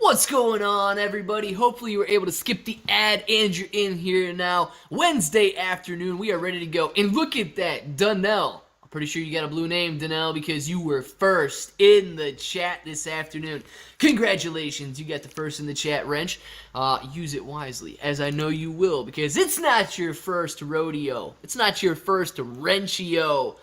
What's going on, everybody? Hopefully you were able to skip the ad and you're in here now. Wednesday afternoon, we are ready to go. And look at that, Donnell. I'm pretty sure you got a blue name, Donnell, because you were first in the chat this afternoon. Congratulations, you got the first in the chat, Wrench. Use it wisely, as I know you will, because it's not your first rodeo. It's not your first Wrenchio.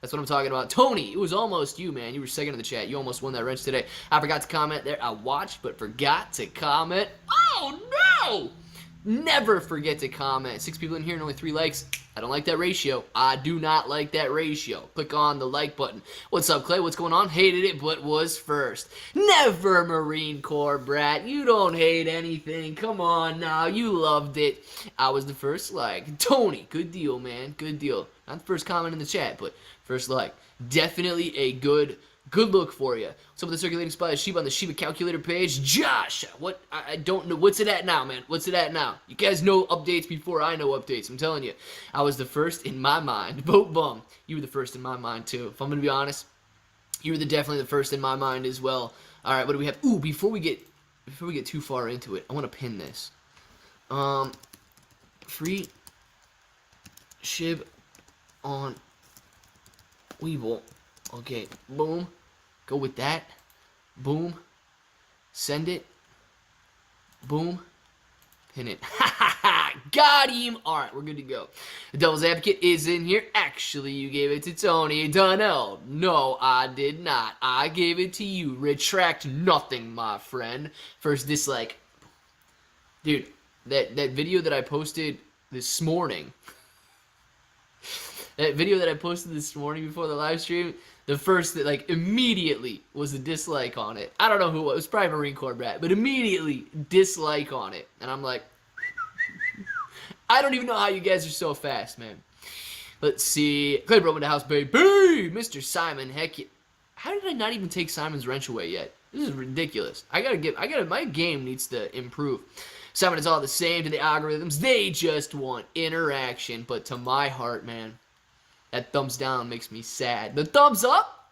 That's what I'm talking about. Tony, it was almost you, man. You were second in the chat. You almost won that wrench today. I forgot to comment there. I watched, but forgot to comment. Oh, no! Never forget to comment. 6 people in here and only 3 likes. I don't like that ratio. I do not like that ratio. Click on the like button. What's up, Clay? What's going on? Hated it, but was first. Never, Marine Corps brat. You don't hate anything. Come on now. You loved it. I was the first like. Tony, good deal, man. Good deal. Not the first comment in the chat, but first like. Definitely a good look for you. What's up with the circulating supply of Shiba on the Shiba calculator page? Josh, what? I don't know. What's it at now, man? What's it at now? You guys know updates before I know updates. I'm telling you. I was the first in my mind. Vote bum. You were the first in my mind, too. If I'm going to be honest, you were definitely the first in my mind as well. All right, what do we have? Ooh, before we get too far into it, I want to pin this. Free SHIB on Weevil. Okay, boom. Go with that. Boom. Send it. Boom. Pin it. Ha ha ha! Got him! Alright, we're good to go. The Devil's Advocate is in here. Actually, you gave it to Tony Donnell. No, I did not. I gave it to you. Retract nothing, my friend. First dislike. Dude, that video that I posted this morning. That video that I posted this morning before the live stream, the first that like immediately was a dislike on it. I don't know who it was. It was probably Marine Corps brat, but immediately dislike on it. And I'm like, I don't even know how you guys are so fast, man. Let's see. Clay broke into house, baby. Mr. Simon, heck yeah. How did I not even take Simon's wrench away yet? This is ridiculous. My game needs to improve. Simon is all the same to the algorithms. They just want interaction. But to my heart, man, that thumbs down makes me sad. The thumbs up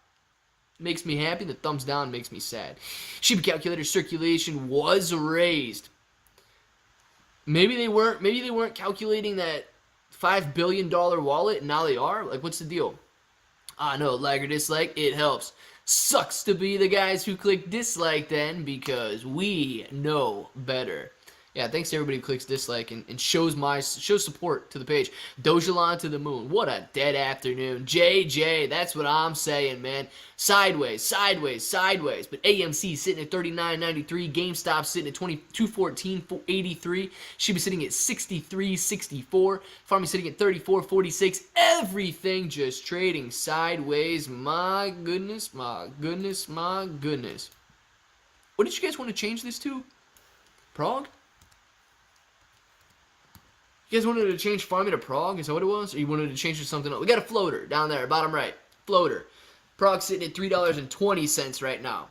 makes me happy. The thumbs down makes me sad. Shiba calculator circulation was raised. Maybe they weren't calculating that $5 billion wallet, and now they are. Like, what's the deal? No, like or dislike, it helps. Sucks to be the guys who click dislike then, because we know better. Yeah, thanks to everybody who clicks dislike and shows support to the page. Dojalon to the moon. What a dead afternoon. JJ, that's what I'm saying, man. Sideways, sideways, sideways. But AMC sitting at 39.93. GameStop sitting at 2214.83. Shiba sitting at 63.64. Farming sitting at 34.46. Everything just trading sideways. My goodness, my goodness, my goodness. What did you guys want to change this to? Prague? You guys wanted to change farming to Prague? Is that what it was? Or you wanted to change to something else? We got a floater down there, bottom right. Floater. Prague sitting at $3.20 right now.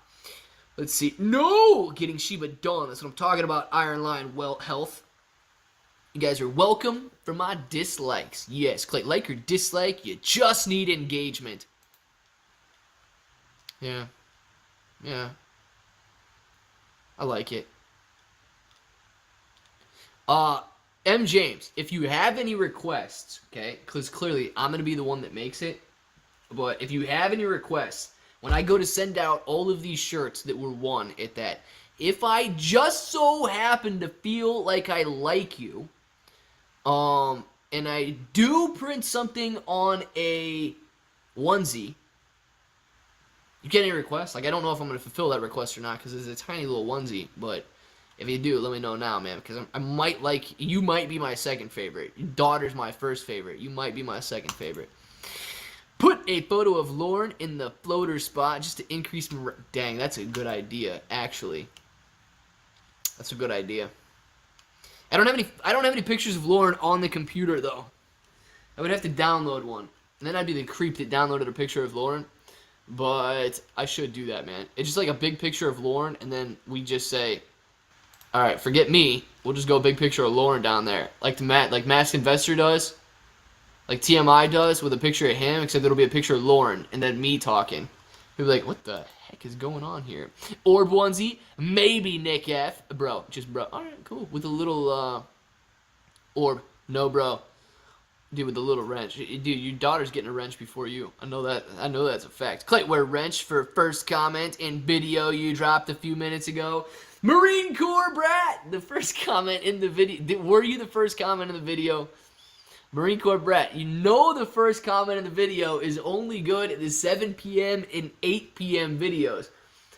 Let's see. No! Getting Shiba done. That's what I'm talking about. Iron Line health. You guys are welcome for my dislikes. Yes, click like or dislike. You just need engagement. Yeah. Yeah. I like it. M. James, if you have any requests, okay, because clearly I'm going to be the one that makes it, but if you have any requests, when I go to send out all of these shirts that were won at that, if I just so happen to feel like I like you, and I do print something on a onesie, you get any requests? Like, I don't know if I'm going to fulfill that request or not, because it's a tiny little onesie, but if you do, let me know now, man, because I might like, you might be my second favorite. Your daughter's my first favorite. You might be my second favorite. Put a photo of Lauren in the floater spot just to increase my, dang, that's a good idea, actually. That's a good idea. I don't have any pictures of Lauren on the computer, though. I would have to download one. And then I'd be the creep that downloaded a picture of Lauren. But I should do that, man. It's just like a big picture of Lauren, and then we just say, alright, forget me. We'll just go a big picture of Lauren down there. Like Masked Investor does. Like TMI does with a picture of him, except it'll be a picture of Lauren and then me talking. He'll be like, what the heck? heck is going on here? Orb onesie, maybe Nick F. Bro, just bro. Alright, cool. With a little orb. No, bro. Dude, with a little wrench. Dude, your daughter's getting a wrench before you. I know that. I know that's a fact. Claytware wrench for first comment in video you dropped a few minutes ago. Marine Corps Brat, the first comment in the video. Were you the first comment in the video? Marine Corps Brat, you know the first comment in the video is only good at the 7 p.m. and 8 p.m. videos.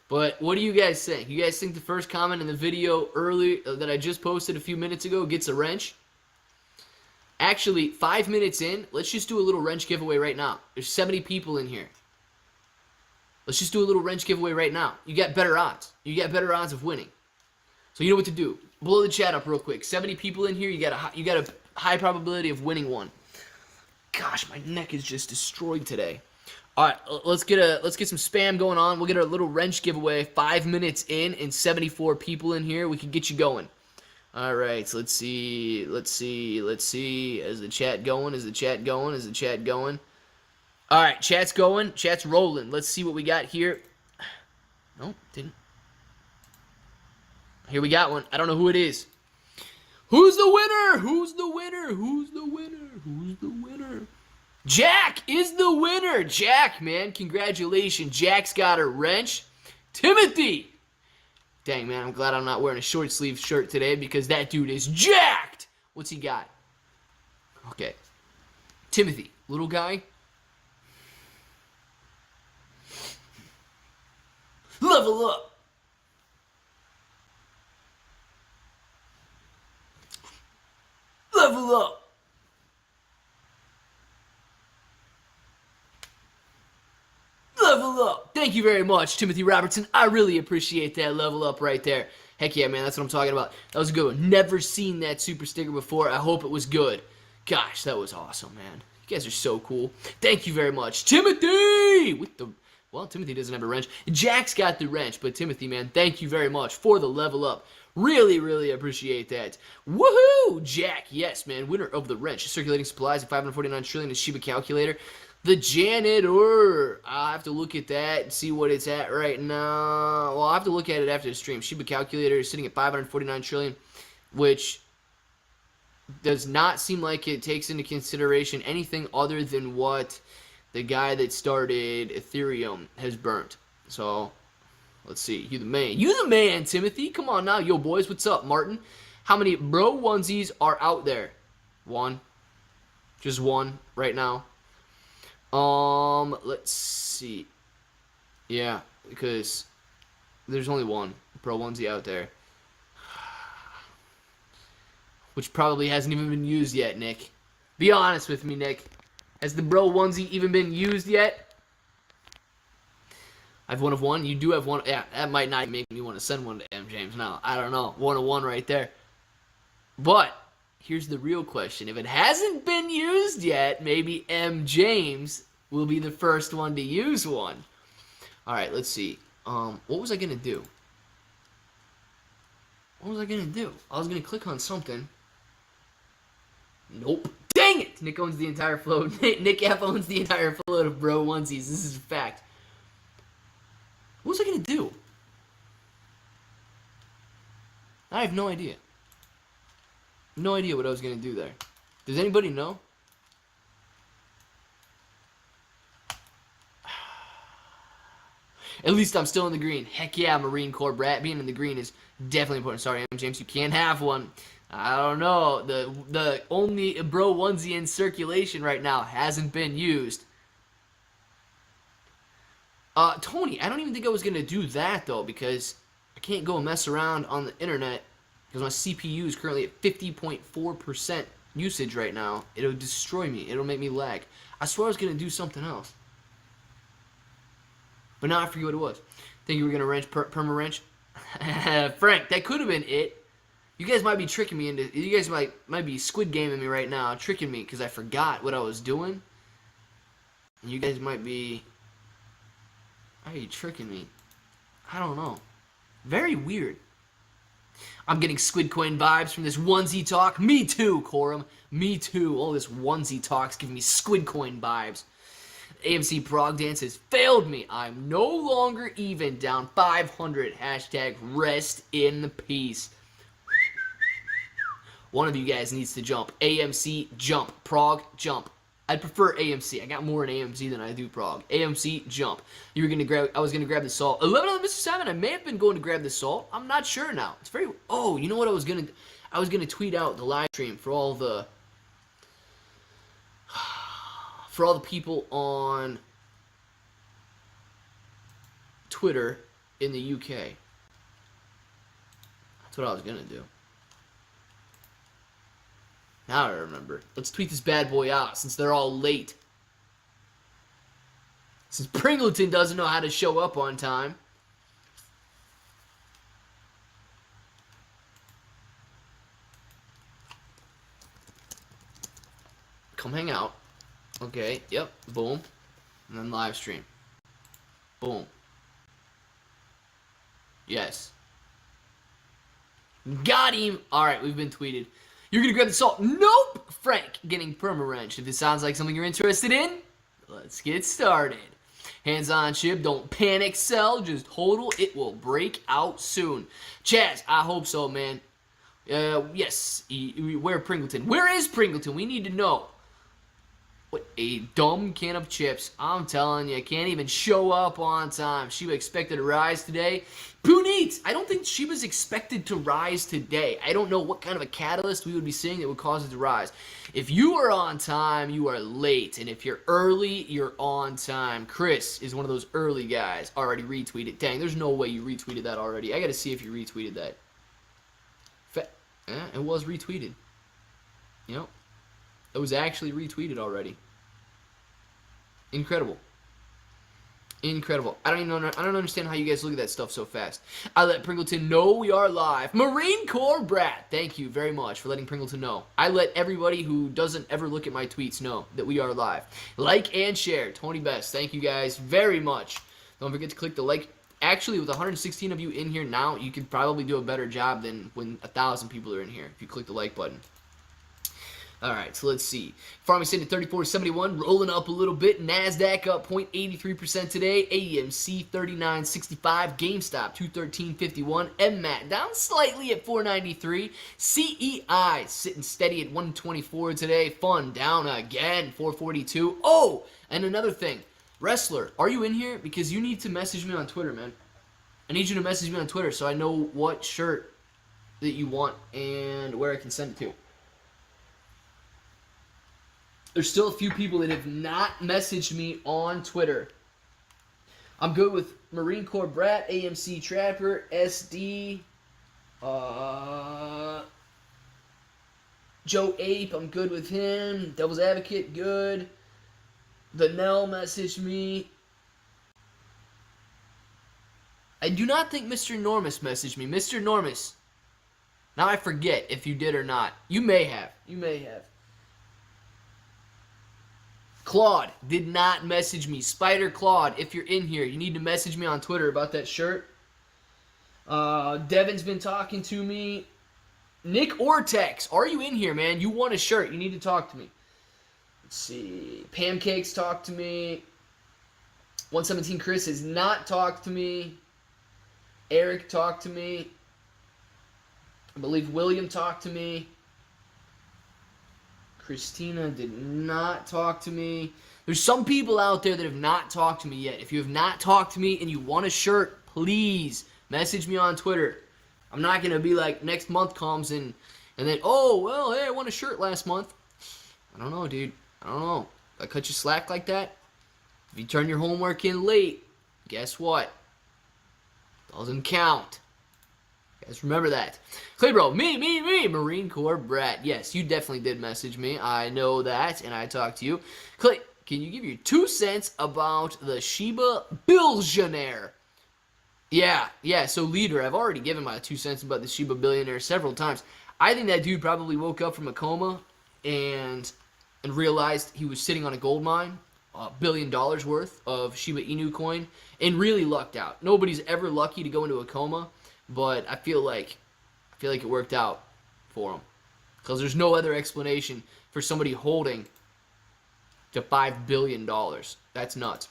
But what do you guys think? You guys think the first comment in the video early that I just posted a few minutes ago gets a wrench? Actually, 5 minutes in, let's just do a little wrench giveaway right now. There's 70 people in here. Let's just do a little wrench giveaway right now. You got better odds. You got better odds of winning. So you know what to do. Blow the chat up real quick. 70 people in here, you got a high probability of winning one. Gosh, my neck is just destroyed today. All right, let's get some spam going on. We'll get our little wrench giveaway 5 minutes in and 74 people in here. We can get you going. All right, so let's see. Is the chat going? All right, chat's going. Chat's rolling. Let's see what we got here. Nope, didn't. Here we got one. I don't know who it is. Who's the winner? Who's the winner? Who's the winner? Who's the winner? Jack is the winner. Jack, man, congratulations. Jack's got a wrench. Timothy. Dang, man, I'm glad I'm not wearing a short sleeve shirt today because that dude is jacked. What's he got? Okay. Timothy, little guy. Level up. Level up. Level up. Thank you very much, Timothy Robertson. I really appreciate that level up right there. Heck yeah, man, that's what I'm talking about. That was a good one. Never seen that super sticker before. I hope it was good. Gosh, that was awesome, man. You guys are so cool. Thank you very much. Timothy! Well, Timothy doesn't have a wrench. Jack's got the wrench, but Timothy, man, thank you very much for the level up. Really, really appreciate that. Woohoo! Jack, yes, man, winner of the wrench. Circulating supplies at 549 trillion, the Shiba calculator. The janitor. I'll have to look at that and see what it's at right now. Well, I'll have to look at it after the stream. Shiba calculator is sitting at 549 trillion, which does not seem like it takes into consideration anything other than what the guy that started Ethereum has burnt. So, let's see. You the man. You the man, Timothy. Come on now. Yo, boys. What's up, Martin? How many bro onesies are out there? One. Just one right now. Let's see. Yeah, because there's only one pro onesie out there. Which probably hasn't even been used yet, Nick. Be honest with me, Nick. Has the bro onesie even been used yet? I have one of one. You do have one. Yeah, that might not make me want to send one to M. James now. I don't know. One of one right there. But here's the real question. If it hasn't been used yet, maybe M. James will be the first one to use one. All right, let's see. What was I going to do? What was I going to do? I was going to click on something. Nope. Dang it! Nick owns the entire float. Nick F owns the entire float of bro onesies. This is a fact. What was I going to do? I have no idea. No idea what I was going to do there. Does anybody know? At least I'm still in the green. Heck yeah, Marine Corps Brat. Being in the green is definitely important. Sorry, M. James, you can't have one. I don't know. The only bro onesie in circulation right now hasn't been used. Tony, I don't even think I was going to do that, though, because I can't go mess around on the internet because my CPU is currently at 50.4% usage right now. It'll destroy me. It'll make me lag. I swear I was going to do something else. But now I forget what it was. Think you were going to wrench, perma wrench? Frank, that could have been it. You guys might be tricking me into... You guys might be squid gaming me right now, tricking me because I forgot what I was doing. And you guys might be... Why are you tricking me? I don't know. Very weird. I'm getting squid coin vibes from this onesie talk. Me too, Corum. Me too. All this onesie talk's giving me squid coin vibes. AMC Prog Dance has failed me. I'm no longer even, down 500. Hashtag rest in peace. One of you guys needs to jump. AMC jump. Prog jump. I'd prefer AMC. I got more in AMC than I do Prog. AMC jump. You were gonna grab. I was gonna grab the salt. 11 on the Mr. Simon. I may have been going to grab the salt. I'm not sure now. It's very. Oh, you know what I was gonna. I was gonna tweet out the live stream for all the. For all the people on Twitter in the UK. That's what I was gonna do. Now I remember. Let's tweet this bad boy out since they're all late. Since Pringleton doesn't know how to show up on time. Come hang out. Okay, yep, boom. And then live stream. Boom. Yes. Got him! Alright, we've been tweeted. You're gonna grab the salt. Nope! Frank getting perma-wrench. If this sounds like something you're interested in, let's get started. Hands on SHIB, don't panic sell, just hodl. It will break out soon. Chaz, I hope so, man. Yes, where Pringleton? Where is Pringleton? We need to know. What a dumb can of chips. I'm telling you, can't even show up on time. Shiba expected to rise today. Puneet! I don't think Shiba's expected to rise today. I don't know what kind of a catalyst we would be seeing that would cause it to rise. If you are on time, you are late. And if you're early, you're on time. Chris is one of those early guys. Already retweeted. Dang, there's no way you retweeted that already. I gotta see if you retweeted that. It was retweeted. You know, it was actually retweeted already. Incredible. Incredible. I don't understand how you guys look at that stuff so fast. I let Pringleton know we are live. Marine Corps Brat, thank you very much for letting Pringleton know. I let everybody who doesn't ever look at my tweets know that we are live. Like and share. Tony Best, thank you guys very much. Don't forget to click the like. Actually, with 116 of you in here now, you could probably do a better job than when 1,000 people are in here if you click the like button. Alright, so let's see. Farming sitting at 34.71, rolling up a little bit. NASDAQ up 0.83% today. AMC 39.65. GameStop 213.51. MMAT down slightly at 493. CEI sitting steady at 124 today. Fun down again, 442. Oh, and another thing. Wrestler, are you in here? Because you need to message me on Twitter, man. I need you to message me on Twitter so I know what shirt that you want and where I can send it to. There's still a few people that have not messaged me on Twitter. I'm good with Marine Corps Brat, AMC Trapper, SD, Joe Ape, I'm good with him. Devil's Advocate, good. The Nell messaged me. I do not think Mr. Enormous messaged me. Mr. Enormous. Now I forget if you did or not. You may have. You may have. Claude did not message me. Spider Claude, if you're in here, you need to message me on Twitter about that shirt. Devin's been talking to me. Nick Ortex, are you in here, man? You want a shirt. You need to talk to me. Let's see. Pancakes talked to me. 117 Chris has not talked to me. Eric talked to me. I believe William talked to me. Christina did not talk to me. There's some people out there that have not talked to me yet. If you have not talked to me and you want a shirt, please message me on Twitter. I'm not going to be like next month comes and then, oh, well, hey, I won a shirt last month. I don't know, dude. I don't know. If I cut you slack like that, if you turn your homework in late, guess what? Doesn't count. Guys, remember that. Clay Bro, me, Marine Corps Brat. Yes, you definitely did message me. I know that, and I talked to you. Clay, can you give your 2 cents about the Shiba billionaire? Yeah, so leader, I've already given my 2 cents about the Shiba billionaire several times. I think that dude probably woke up from a coma and realized he was sitting on a gold mine, $1 billion worth of Shiba Inu coin, and really lucked out. Nobody's ever lucky to go into a coma. But I feel like it worked out for him. Because there's no other explanation for somebody holding to $5 billion. That's nuts.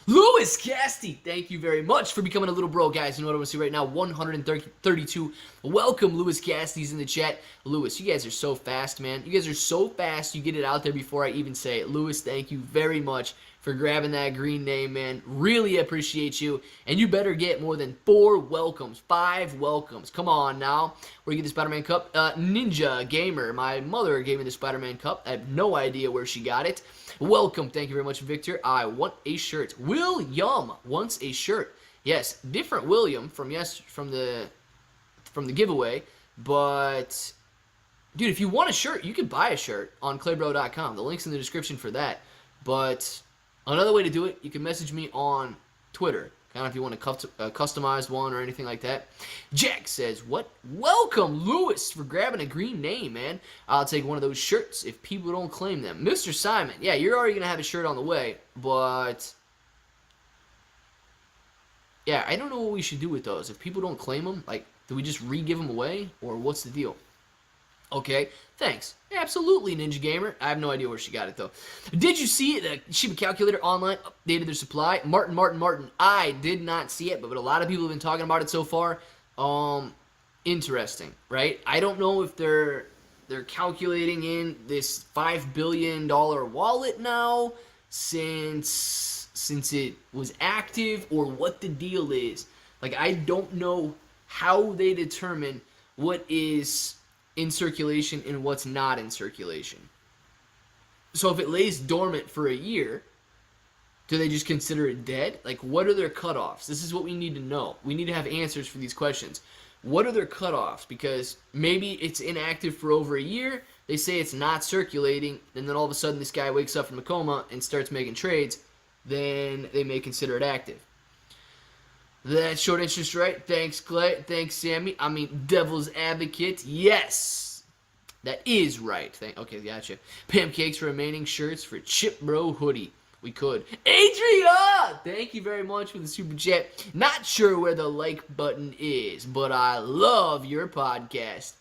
Lewis Casty, thank you very much for becoming a little bro, guys. You know what I want to see right now? 132. Welcome, Lewis Casty's in the chat. Lewis, you guys are so fast, man. You guys are so fast. You get it out there before I even say it. Lewis, thank you very much for grabbing that green name, man. Really appreciate you. And you better get more than 4 welcomes. 5 welcomes. Come on now. Where you get the Spider-Man Cup? Ninja Gamer. My mother gave me the Spider-Man Cup. I have no idea where she got it. Welcome. Thank you very much, Victor. I want a shirt. William wants a shirt. Yes, different William from the giveaway. But, dude, if you want a shirt, you can buy a shirt on claybro.com. The link's in the description for that. But another way to do it, you can message me on Twitter. Kind of if you want a customized one or anything like that. Jack says, what? Welcome, Lewis, for grabbing a green name, man. I'll take one of those shirts if people don't claim them. Mr. Simon, yeah, you're already going to have a shirt on the way, but yeah, I don't know what we should do with those. If people don't claim them, like, do we just re-give them away, or what's the deal? Okay, thanks. Absolutely, Ninja Gamer. I have no idea where she got it, though. Did you see the Shiba Calculator online updated their supply? Martin. I did not see it, but a lot of people have been talking about it so far. Interesting, right? I don't know if they're calculating in this $5 billion wallet now since it was active, or what the deal is. Like, I don't know how they determine what is in circulation and what's not in circulation. So if it lays dormant for a year, do they just consider it dead? Like, what are their cutoffs? This is what we need to know. We need to have answers for these questions. What are their cutoffs? Because maybe it's inactive for over a year, they say it's not circulating, and then all of a sudden this guy wakes up from a coma and starts making trades, then they may consider it active. That's short interest, right? Thanks, Clay. Thanks, Sammy. I mean, Devil's Advocate. Yes. That is right. Okay, gotcha. Pancakes remaining shirts for Chip Bro hoodie. We could. Adria! Thank you very much for the super chat. Not sure where the like button is, but I love your podcast.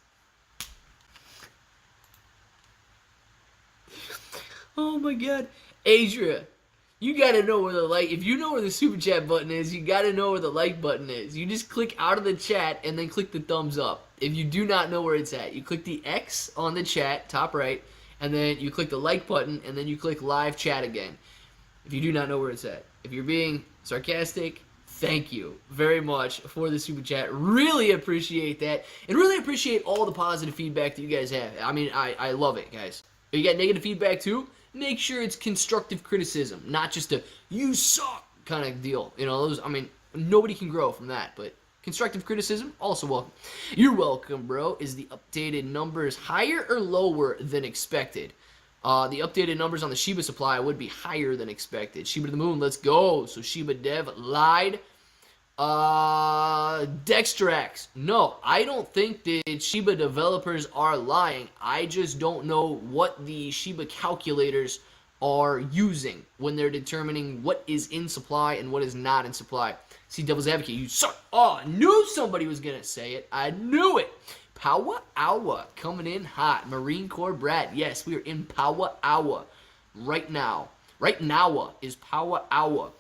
Oh my god. Adria. You gotta know where the like, if you know where the super chat button is, you gotta know where the like button is. You just click out of the chat and then click the thumbs up. If you do not know where it's at, you click the X on the chat, top right, and then you click the like button, and then you click live chat again. If you do not know where it's at. If you're being sarcastic, thank you very much for the super chat. Really appreciate that, and really appreciate all the positive feedback that you guys have. I mean, I love it, guys. If you got negative feedback too, make sure it's constructive criticism, not just a "you suck" kind of deal. You know, those. I mean, nobody can grow from that, but constructive criticism also welcome. You're welcome, bro. Is the updated numbers higher or lower than expected? The updated numbers on the Shiba supply would be higher than expected. Shiba to the moon, let's go. So Shiba Dev lied. Dextrax. No, I don't think that Shiba developers are lying. I just don't know what the Shiba calculators are using when they're determining what is in supply and what is not in supply. See, Devil's Advocate, you suck. Oh, I knew somebody was going to say it. I knew it. Power Hour coming in hot. Marine Corps Brad. Yes, we are in Power Hour right now. Right now is Power Hour.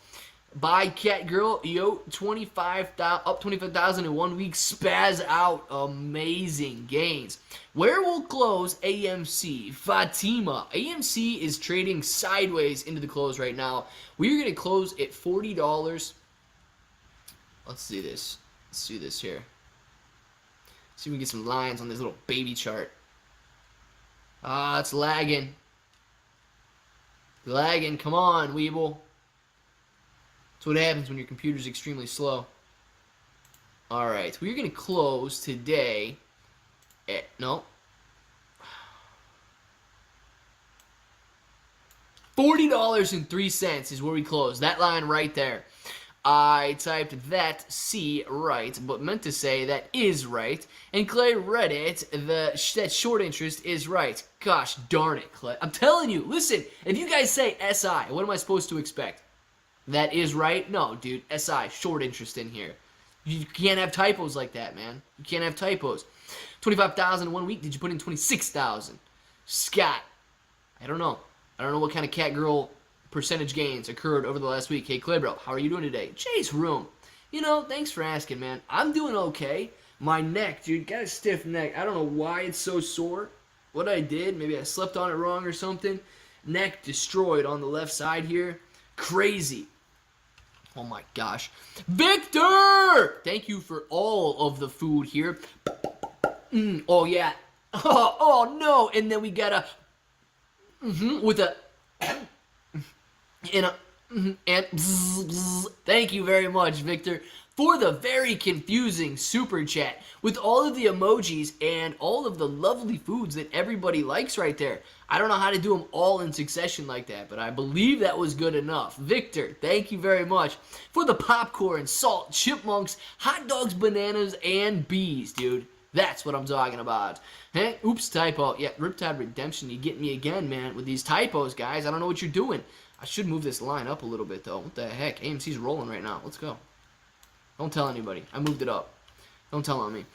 Buy Cat Girl, yo, 25,000 up 25,000 in 1 week. Spaz out, amazing gains. Where will close AMC? Fatima. AMC is trading sideways into the close right now. We're gonna close at $40. Let's see this. Let's do this here. See if we can get some lines on this little baby chart. It's lagging. Lagging. Come on, Weeble. That's what happens when your computer's extremely slow. Alright, we're going to close today at, no. $40.03 is where we close. That line right there. I typed that C right, but meant to say that is right. And Clay read it, that short interest is right. Gosh darn it, Clay. I'm telling you, listen, if you guys say SI, what am I supposed to expect? That is right? No, dude. SI, short interest in here. You can't have typos like that, man. You can't have typos. 25,000 in 1 week. Did you put in 26,000? Scott. I don't know. I don't know what kind of cat girl percentage gains occurred over the last week. Hey, Claybro, how are you doing today? Chase Room. You know, thanks for asking, man. I'm doing okay. My neck, dude, got a stiff neck. I don't know why it's so sore. What I did, maybe I slept on it wrong or something. Neck destroyed on the left side here. Crazy. Oh my gosh. Victor! Thank you for all of the food here. Oh yeah. Oh no. And then we got a with a and a and thank you very much, Victor, for the very confusing super chat with all of the emojis and all of the lovely foods that everybody likes right there. I don't know how to do them all in succession like that, but I believe that was good enough. Victor, thank you very much for the popcorn, salt, chipmunks, hot dogs, bananas, and bees, dude. That's what I'm talking about. Hey, oops, typo. Yeah, Riptide Redemption, you get me again, man, with these typos, guys. I don't know what you're doing. I should move this line up a little bit, though. What the heck? AMC's rolling right now. Let's go. Don't tell anybody. I moved it up. Don't tell on me.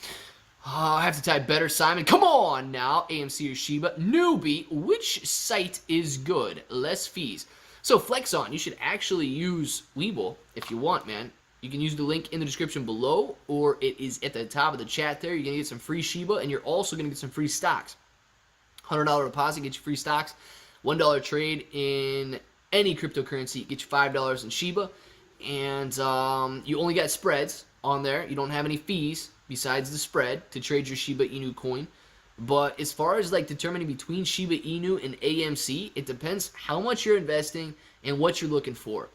Oh, I have to type better, Simon. Come on now. AMC or Sheba. Newbie. Which site is good? Less fees. So, Flex On. You should actually use Webull if you want, man. You can use the link in the description below, or it is at the top of the chat there. You're going to get some free Shiba, and you're also going to get some free stocks. $100 deposit, get you free stocks. $1 trade in any cryptocurrency, get you $5 in Shiba. And you only got spreads on there. You don't have any fees besides the spread to trade your Shiba Inu coin. But as far as like determining between Shiba Inu and AMC, it depends how much you're investing and what you're looking for.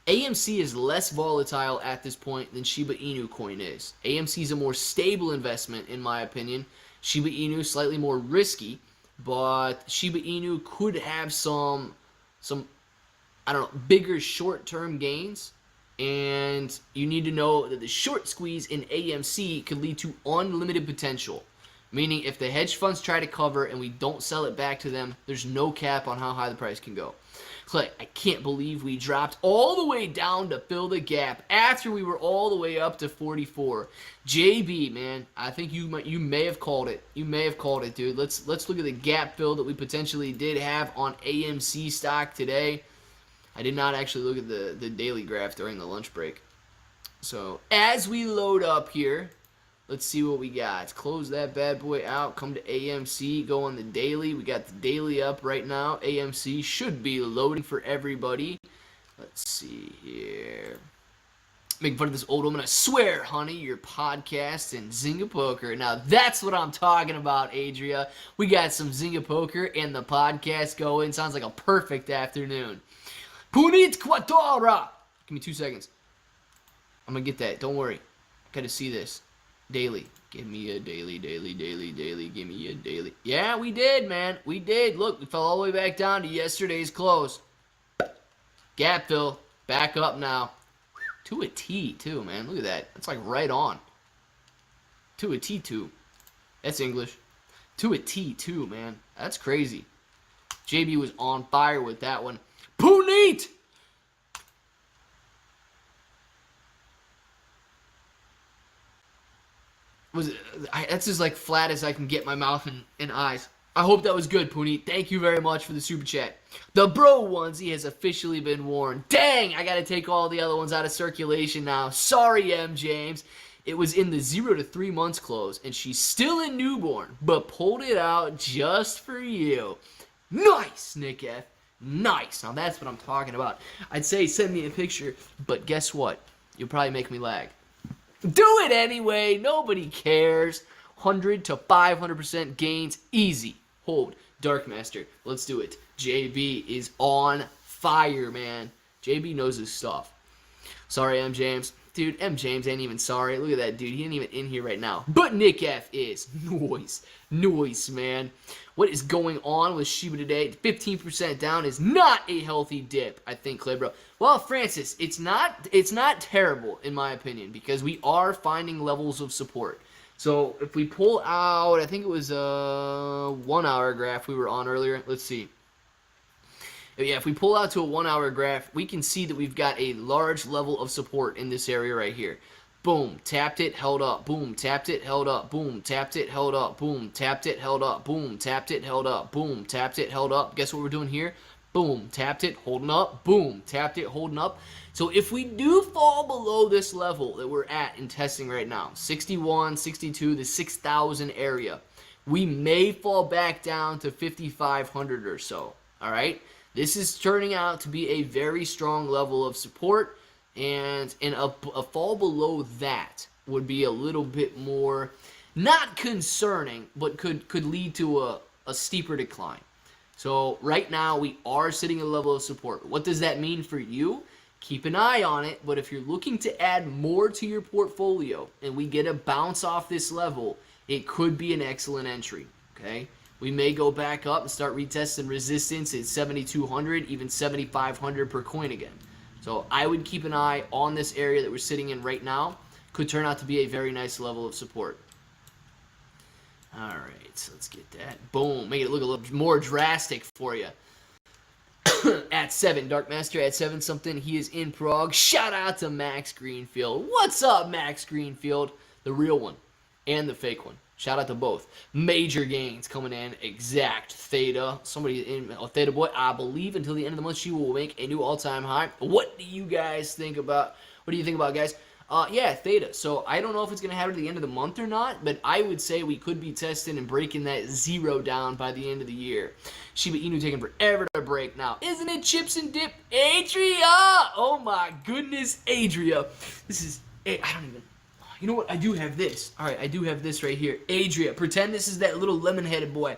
AMC is less volatile at this point than Shiba Inu coin is. AMC is a more stable investment in my opinion. Shiba Inu slightly more risky, but Shiba Inu could have some I don't know, bigger short-term gains. And you need to know that the short squeeze in AMC could lead to unlimited potential. Meaning if the hedge funds try to cover and we don't sell it back to them, there's no cap on how high the price can go. Clay, I can't believe we dropped all the way down to fill the gap after we were all the way up to 44. JB, man, I think you may have called it. You may have called it, dude. Let's look at the gap fill that we potentially did have on AMC stock today. I did not actually look at the daily graph during the lunch break. So as we load up here, let's see what we got. Let's close that bad boy out. Come to AMC. Go on the daily. We got the daily up right now. AMC should be loading for everybody. Let's see here. Making fun of this old woman. I swear, honey, your podcast and Zynga Poker. Now that's what I'm talking about, Adria. We got some Zynga Poker and the podcast going. Sounds like a perfect afternoon. Punit Quatora! Give me 2 seconds. I'm gonna get that. Don't worry. Gotta see this. Daily. Give me a daily. Give me a daily. Yeah, we did, man. We did. Look, we fell all the way back down to yesterday's close. Gap fill. Back up now. To a T, too, man. Look at that. That's like right on. To a T2. That's English. To a T2, man. That's crazy. JB was on fire with that one. Puneet! That's as like flat as I can get my mouth and eyes. I hope that was good, Puneet. Thank you very much for the super chat. The bro onesie has officially been worn. Dang, I gotta take all the other ones out of circulation now. Sorry, M. James. It was in the 0 to 3 months close, and she's still in newborn, but pulled it out just for you. Nice, Nick F. Nice. Now that's what I'm talking about. I'd say send me a picture, but guess what? You'll probably make me lag. Do it anyway. Nobody cares. 100 to 500% gains. Easy. Hold. Dark Master. Let's do it. JB is on fire, man. JB knows his stuff. Sorry, M. James. Dude, M. James ain't even sorry. Look at that dude. He ain't even in here right now. But Nick F is. Noise. Noise, man. What is going on with Shiba today? 15% down is not a healthy dip, I think, Claybro. Well, Francis, it's not terrible, in my opinion, because we are finding levels of support. So if we pull out, I think it was a 1 hour graph we were on earlier. Let's see. Yeah, if we pull out to a 1 hour graph, we can see that we've got a large level of support in this area right here. Boom, tapped it, held up. Boom, tapped it, held up. Boom, tapped it, held up. Boom, tapped it, held up. Boom, tapped it, held up. Boom, tapped it, held up. Guess what we're doing here? boom, tapped it, holding up, boom, tapped it, holding up. So if we do fall below this level that we're at in testing right now, 61, 62, the 6,000 area, we may fall back down to 5,500 or so, all right? This is turning out to be a very strong level of support, and a fall below that would be a little bit more, not concerning, but could lead to a steeper decline. So right now we are sitting at a level of support. What does that mean for you? Keep an eye on it, but if you're looking to add more to your portfolio and we get a bounce off this level, it could be an excellent entry, okay? We may go back up and start retesting resistance at 7,200, even 7,500 per coin again. So I would keep an eye on this area that we're sitting in right now. Could turn out to be a very nice level of support. All right, so let's get that. Boom, make it look a little more drastic for you. At 7, Dark Master at 7 something. He is in Prague. Shout out to Max Greenfield. What's up, Max Greenfield? The real one and the fake one. Shout out to both. Major gains coming in. Exact Theta. Somebody in Theta Boy. I believe until the end of the month she will make a new all-time high. What do you guys think about? What do you think about, guys? Yeah, Theta. So I don't know if it's going to happen at the end of the month or not, but I would say we could be testing and breaking that 0 down by the end of the year. Shiba Inu taking forever to break now. Isn't it chips and dip? Adria! Oh my goodness, Adria. This is, I don't even, you know what? I do have this. All right, I do have this right here. Adria. Pretend this is that little lemon-headed boy.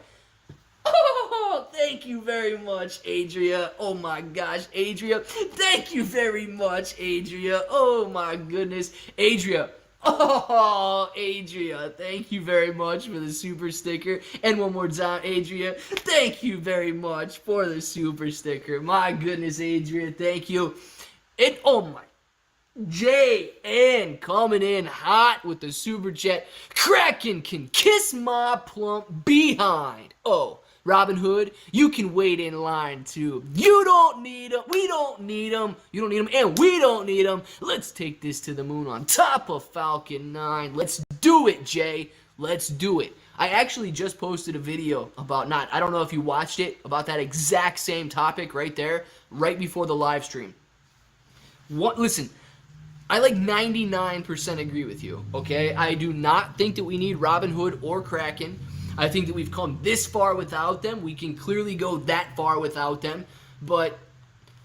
Oh, thank you very much, Adria. Oh my gosh, Adria. Thank you very much, Adria. Oh my goodness, Adria. Oh, Adria. Thank you very much for the super sticker. And one more time, Adria. Thank you very much for the super sticker. My goodness, Adria. Thank you. And oh my. JN coming in hot with the super chat. Kraken can kiss my plump behind. Oh. Robin Hood, you can wait in line too. You don't need them. We don't need them. You don't need them, and we don't need them. Let's take this to the moon on top of Falcon 9. Let's do it, Jay. Let's do it. I actually just posted a video about I don't know if you watched it, about that exact same topic right there, right before the live stream. Listen, I like 99% agree with you, okay? I do not think that we need Robin Hood or Kraken. I think that we've come this far without them. We can clearly go that far without them, but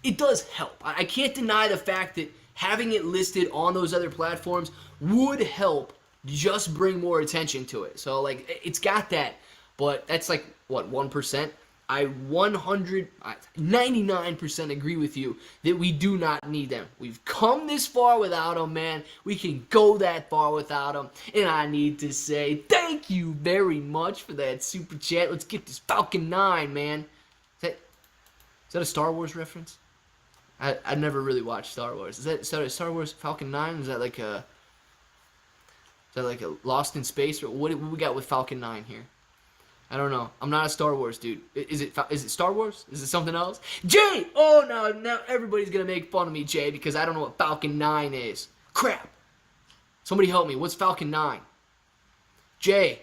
it does help. I can't deny the fact that having it listed on those other platforms would help just bring more attention to it. So, like, it's got that, but that's like, what, 1%? I 99% agree with you that we do not need them. We've come this far without them, man. We can go that far without them. And I need to say thank you very much for that super chat. Let's get this Falcon 9, man. Is that a Star Wars reference? I never really watched Star Wars. Is that a Star Wars Falcon 9? Is that like a Lost in Space? Or what we got with Falcon 9 here? I don't know. I'm not a Star Wars dude. Is it Star Wars? Is it something else? Jay! Oh, no. Now everybody's going to make fun of me, Jay, because I don't know what Falcon 9 is. Crap. Somebody help me. What's Falcon 9? Jay.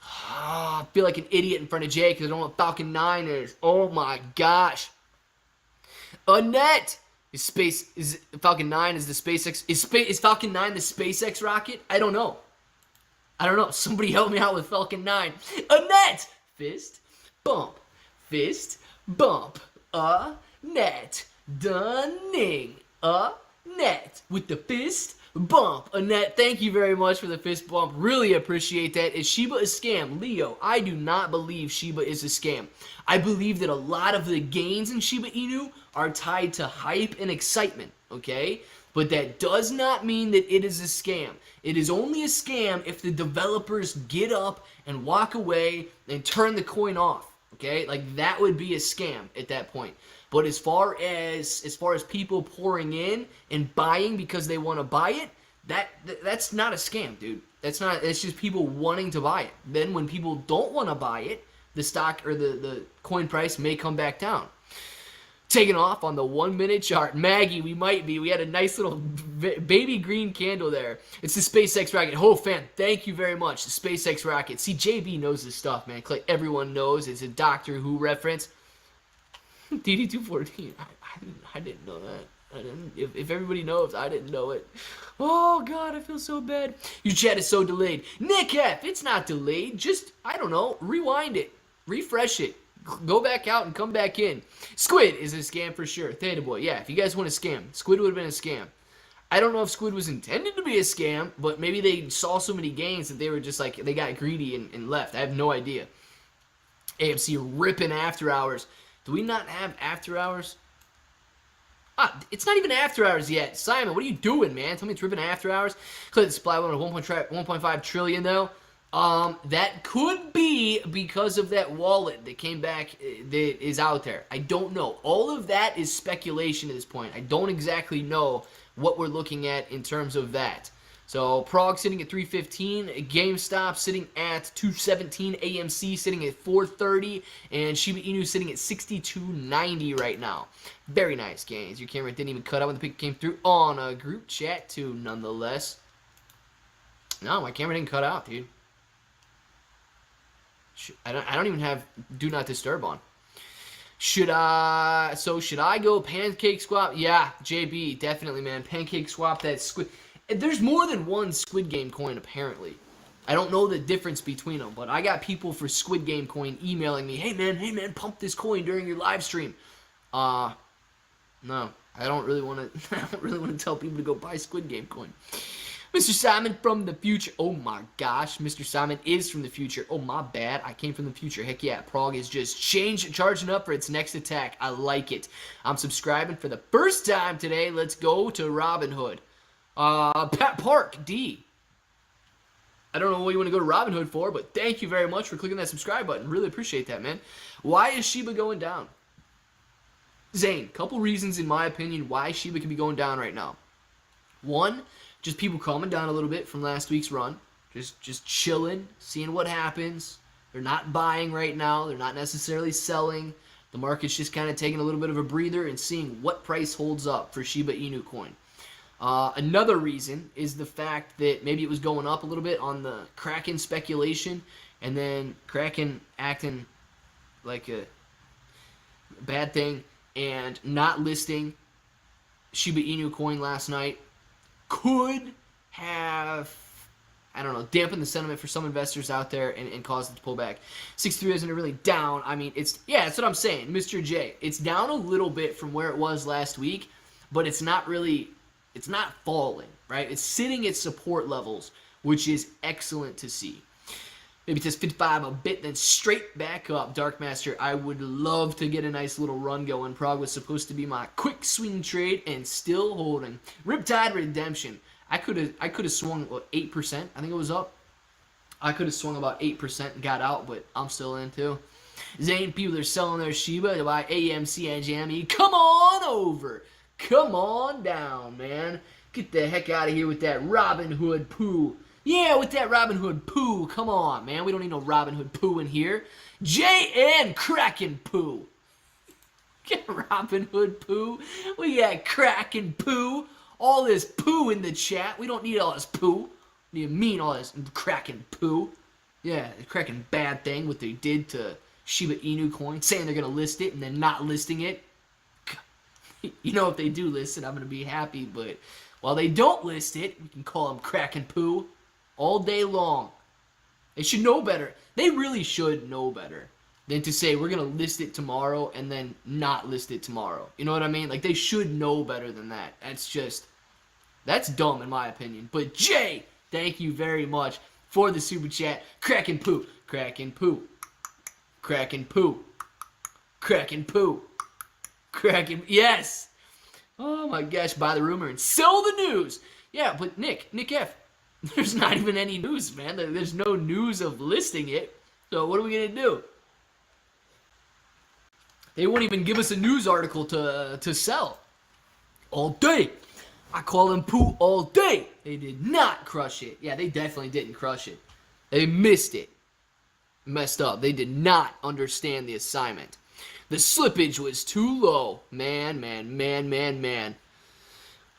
I feel like an idiot in front of Jay because I don't know what Falcon 9 is. Oh, my gosh. Annette! Is Falcon 9 is the SpaceX... Is Falcon 9 the SpaceX rocket? I don't know. Somebody help me out with Falcon 9. Annette! Fist, bump. Fist, bump. Annette. Dunning. Annette. With the fist, bump. Annette, thank you very much for the fist bump. Really appreciate that. Is Shiba a scam? Leo, I do not believe Shiba is a scam. I believe that a lot of the gains in Shiba Inu are tied to hype and excitement, okay? But that does not mean that it is a scam. It is only a scam if the developers get up and walk away and turn the coin off. Okay, like that would be a scam at that point. But as far as people pouring in and buying because they want to buy it, that's not a scam, dude. It's just people wanting to buy it. Then when people don't want to buy it, the stock or the coin price may come back down. Taking off on the 1 minute chart. Maggie, we had a nice little baby green candle there. It's the SpaceX rocket. Oh, fan, thank you very much. The SpaceX rocket. See, JB knows this stuff, man. Like everyone knows. It's a Doctor Who reference. DD214. I didn't know that. I didn't. If everybody knows, I didn't know it. Oh God, I feel so bad. Your chat is so delayed. Nick F, it's not delayed. Just, I don't know, rewind it, refresh it, go back out and come back in. Squid is a scam for sure. Theta Boy, yeah. If you guys want a scam, Squid would have been a scam. I don't know if Squid was intended to be a scam, but maybe they saw so many gains that they were just like, they got greedy and left. I have no idea. AMC ripping after hours. Do we not have after hours? It's not even after hours yet. Simon, what are you doing, man? Tell me it's ripping after hours. Clear the supply limit of 1.5 trillion, though. That could be because of that wallet that came back that is out there. I don't know. All of that is speculation at this point. I don't exactly know what we're looking at in terms of that. So Prague sitting at 315, GameStop sitting at 217, AMC sitting at 430, and Shiba Inu sitting at 62.90 right now. Very nice gains. Your camera didn't even cut out when the pic came through on a group chat too, nonetheless. No, my camera didn't cut out, dude. I don't even have Do Not Disturb on. Should I go Pancake Swap? Yeah, JB, definitely, man. Pancake Swap that Squid. There's more than one Squid Game coin, apparently. I don't know the difference between them, but I got people for Squid Game coin emailing me, hey man, pump this coin during your live stream. No, I don't really want to. I don't really want to tell people to go buy Squid Game coin. Mr. Simon from the future. Oh my gosh, Mr. Simon is from the future. Oh my bad, I came from the future. Heck yeah, Prague is just charging up for its next attack. I like it. I'm subscribing for the first time today. Let's go to Robinhood. Pat Park D. I don't know what you want to go to Robinhood for, but thank you very much for clicking that subscribe button. Really appreciate that, man. Why is Shiba going down? Zane, couple reasons in my opinion why Shiba can be going down right now. One, just people calming down a little bit from last week's run. Just chilling, seeing what happens. They're not buying right now. They're not necessarily selling. The market's just kind of taking a little bit of a breather and seeing what price holds up for Shiba Inu coin. Another reason is the fact that maybe it was going up a little bit on the Kraken speculation, and then Kraken acting like a bad thing and not listing Shiba Inu coin last night could have, I don't know, dampened the sentiment for some investors out there and caused it to pull back. 63 isn't really down. I mean, that's what I'm saying, Mr. J. It's down a little bit from where it was last week, but it's not really. It's not falling, right? It's sitting at support levels, which is excellent to see. Maybe just 55 a bit, then straight back up. Dark Master, I would love to get a nice little run going. Prague was supposed to be my quick swing trade and still holding. Riptide Redemption. I could have swung, what, 8%? I think it was up. I could have swung about 8% and got out, but I'm still in too. Zane, people are selling their Shiba to buy AMC and Jammy. Come on over. Come on down, man. Get the heck out of here with that Robin Hood poo. Yeah, with that Robin Hood poo. Come on, man. We don't need no Robin Hood poo in here. JN Kraken poo. Get Robin Hood poo. We got Kraken poo. All this poo in the chat. We don't need all this poo. What do you mean all this Kraken poo? Yeah, the Kraken bad thing, what they did to Shiba Inu coin, saying they're going to list it and then not listing it. You know, if they do list it, I'm going to be happy, but while they don't list it, we can call them crack and poo all day long. They should know better. They really should know better than to say we're going to list it tomorrow and then not list it tomorrow. You know what I mean? Like, they should know better than that. That's dumb in my opinion. But Jay, thank you very much for the super chat. Crack and poo. Crack and poo. Crack and poo. Crack and poo. Cracking, yes. Oh my gosh, buy the rumor and sell the news. Yeah, but Nick F, there's not even any news, man. There's no news of listing it. So what are we gonna do? They won't even give us a news article to sell. All day. I call them poo all day. They did not crush it. Yeah, they definitely didn't crush it. They missed it. Messed up. They did not understand the assignment. The slippage was too low. Man.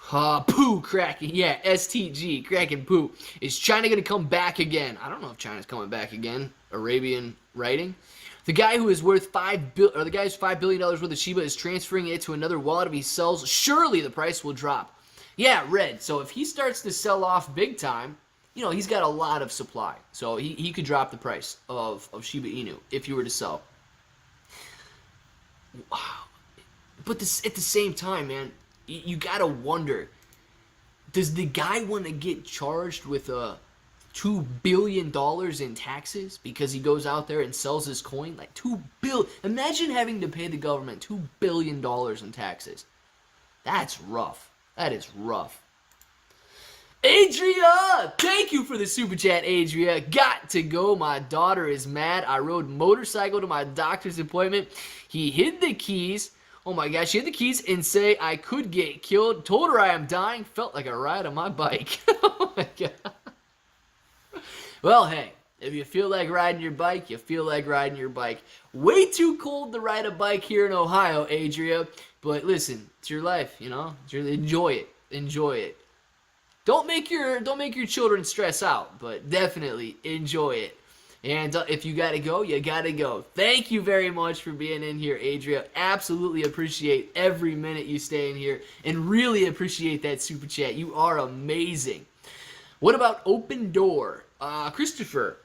Poo cracking. Yeah, STG, cracking poo. Is China going to come back again? I don't know if China's coming back again. Arabian writing. The guy who is worth the guy who's $5 billion worth of Shiba is transferring it to another wallet. If he sells, surely the price will drop. Yeah, Red. So if he starts to sell off big time, he's got a lot of supply. So he could drop the price of Shiba Inu if he were to sell. Wow. But at the same time, man, you gotta wonder, does the guy want to get charged with $2 billion in taxes because he goes out there and sells his coin? Like $2 billion. Imagine having to pay the government $2 billion in taxes. That's rough. That is rough. Adria! Thank you for the super chat, Adria. Got to go. My daughter is mad. I rode motorcycle to my doctor's appointment. He hid the keys. Oh my gosh, she hid the keys and say I could get killed. Told her I am dying. Felt like a ride on my bike. Oh my god. Well, hey, if you feel like riding your bike, you feel like riding your bike. Way too cold to ride a bike here in Ohio, Adria. But listen, it's your life, enjoy it. Enjoy it. Don't make your children stress out, but definitely enjoy it. And if you gotta go, you gotta go. Thank you very much for being in here, Adria. Absolutely appreciate every minute you stay in here, and really appreciate that super chat. You are amazing. What about Open Door? Christopher,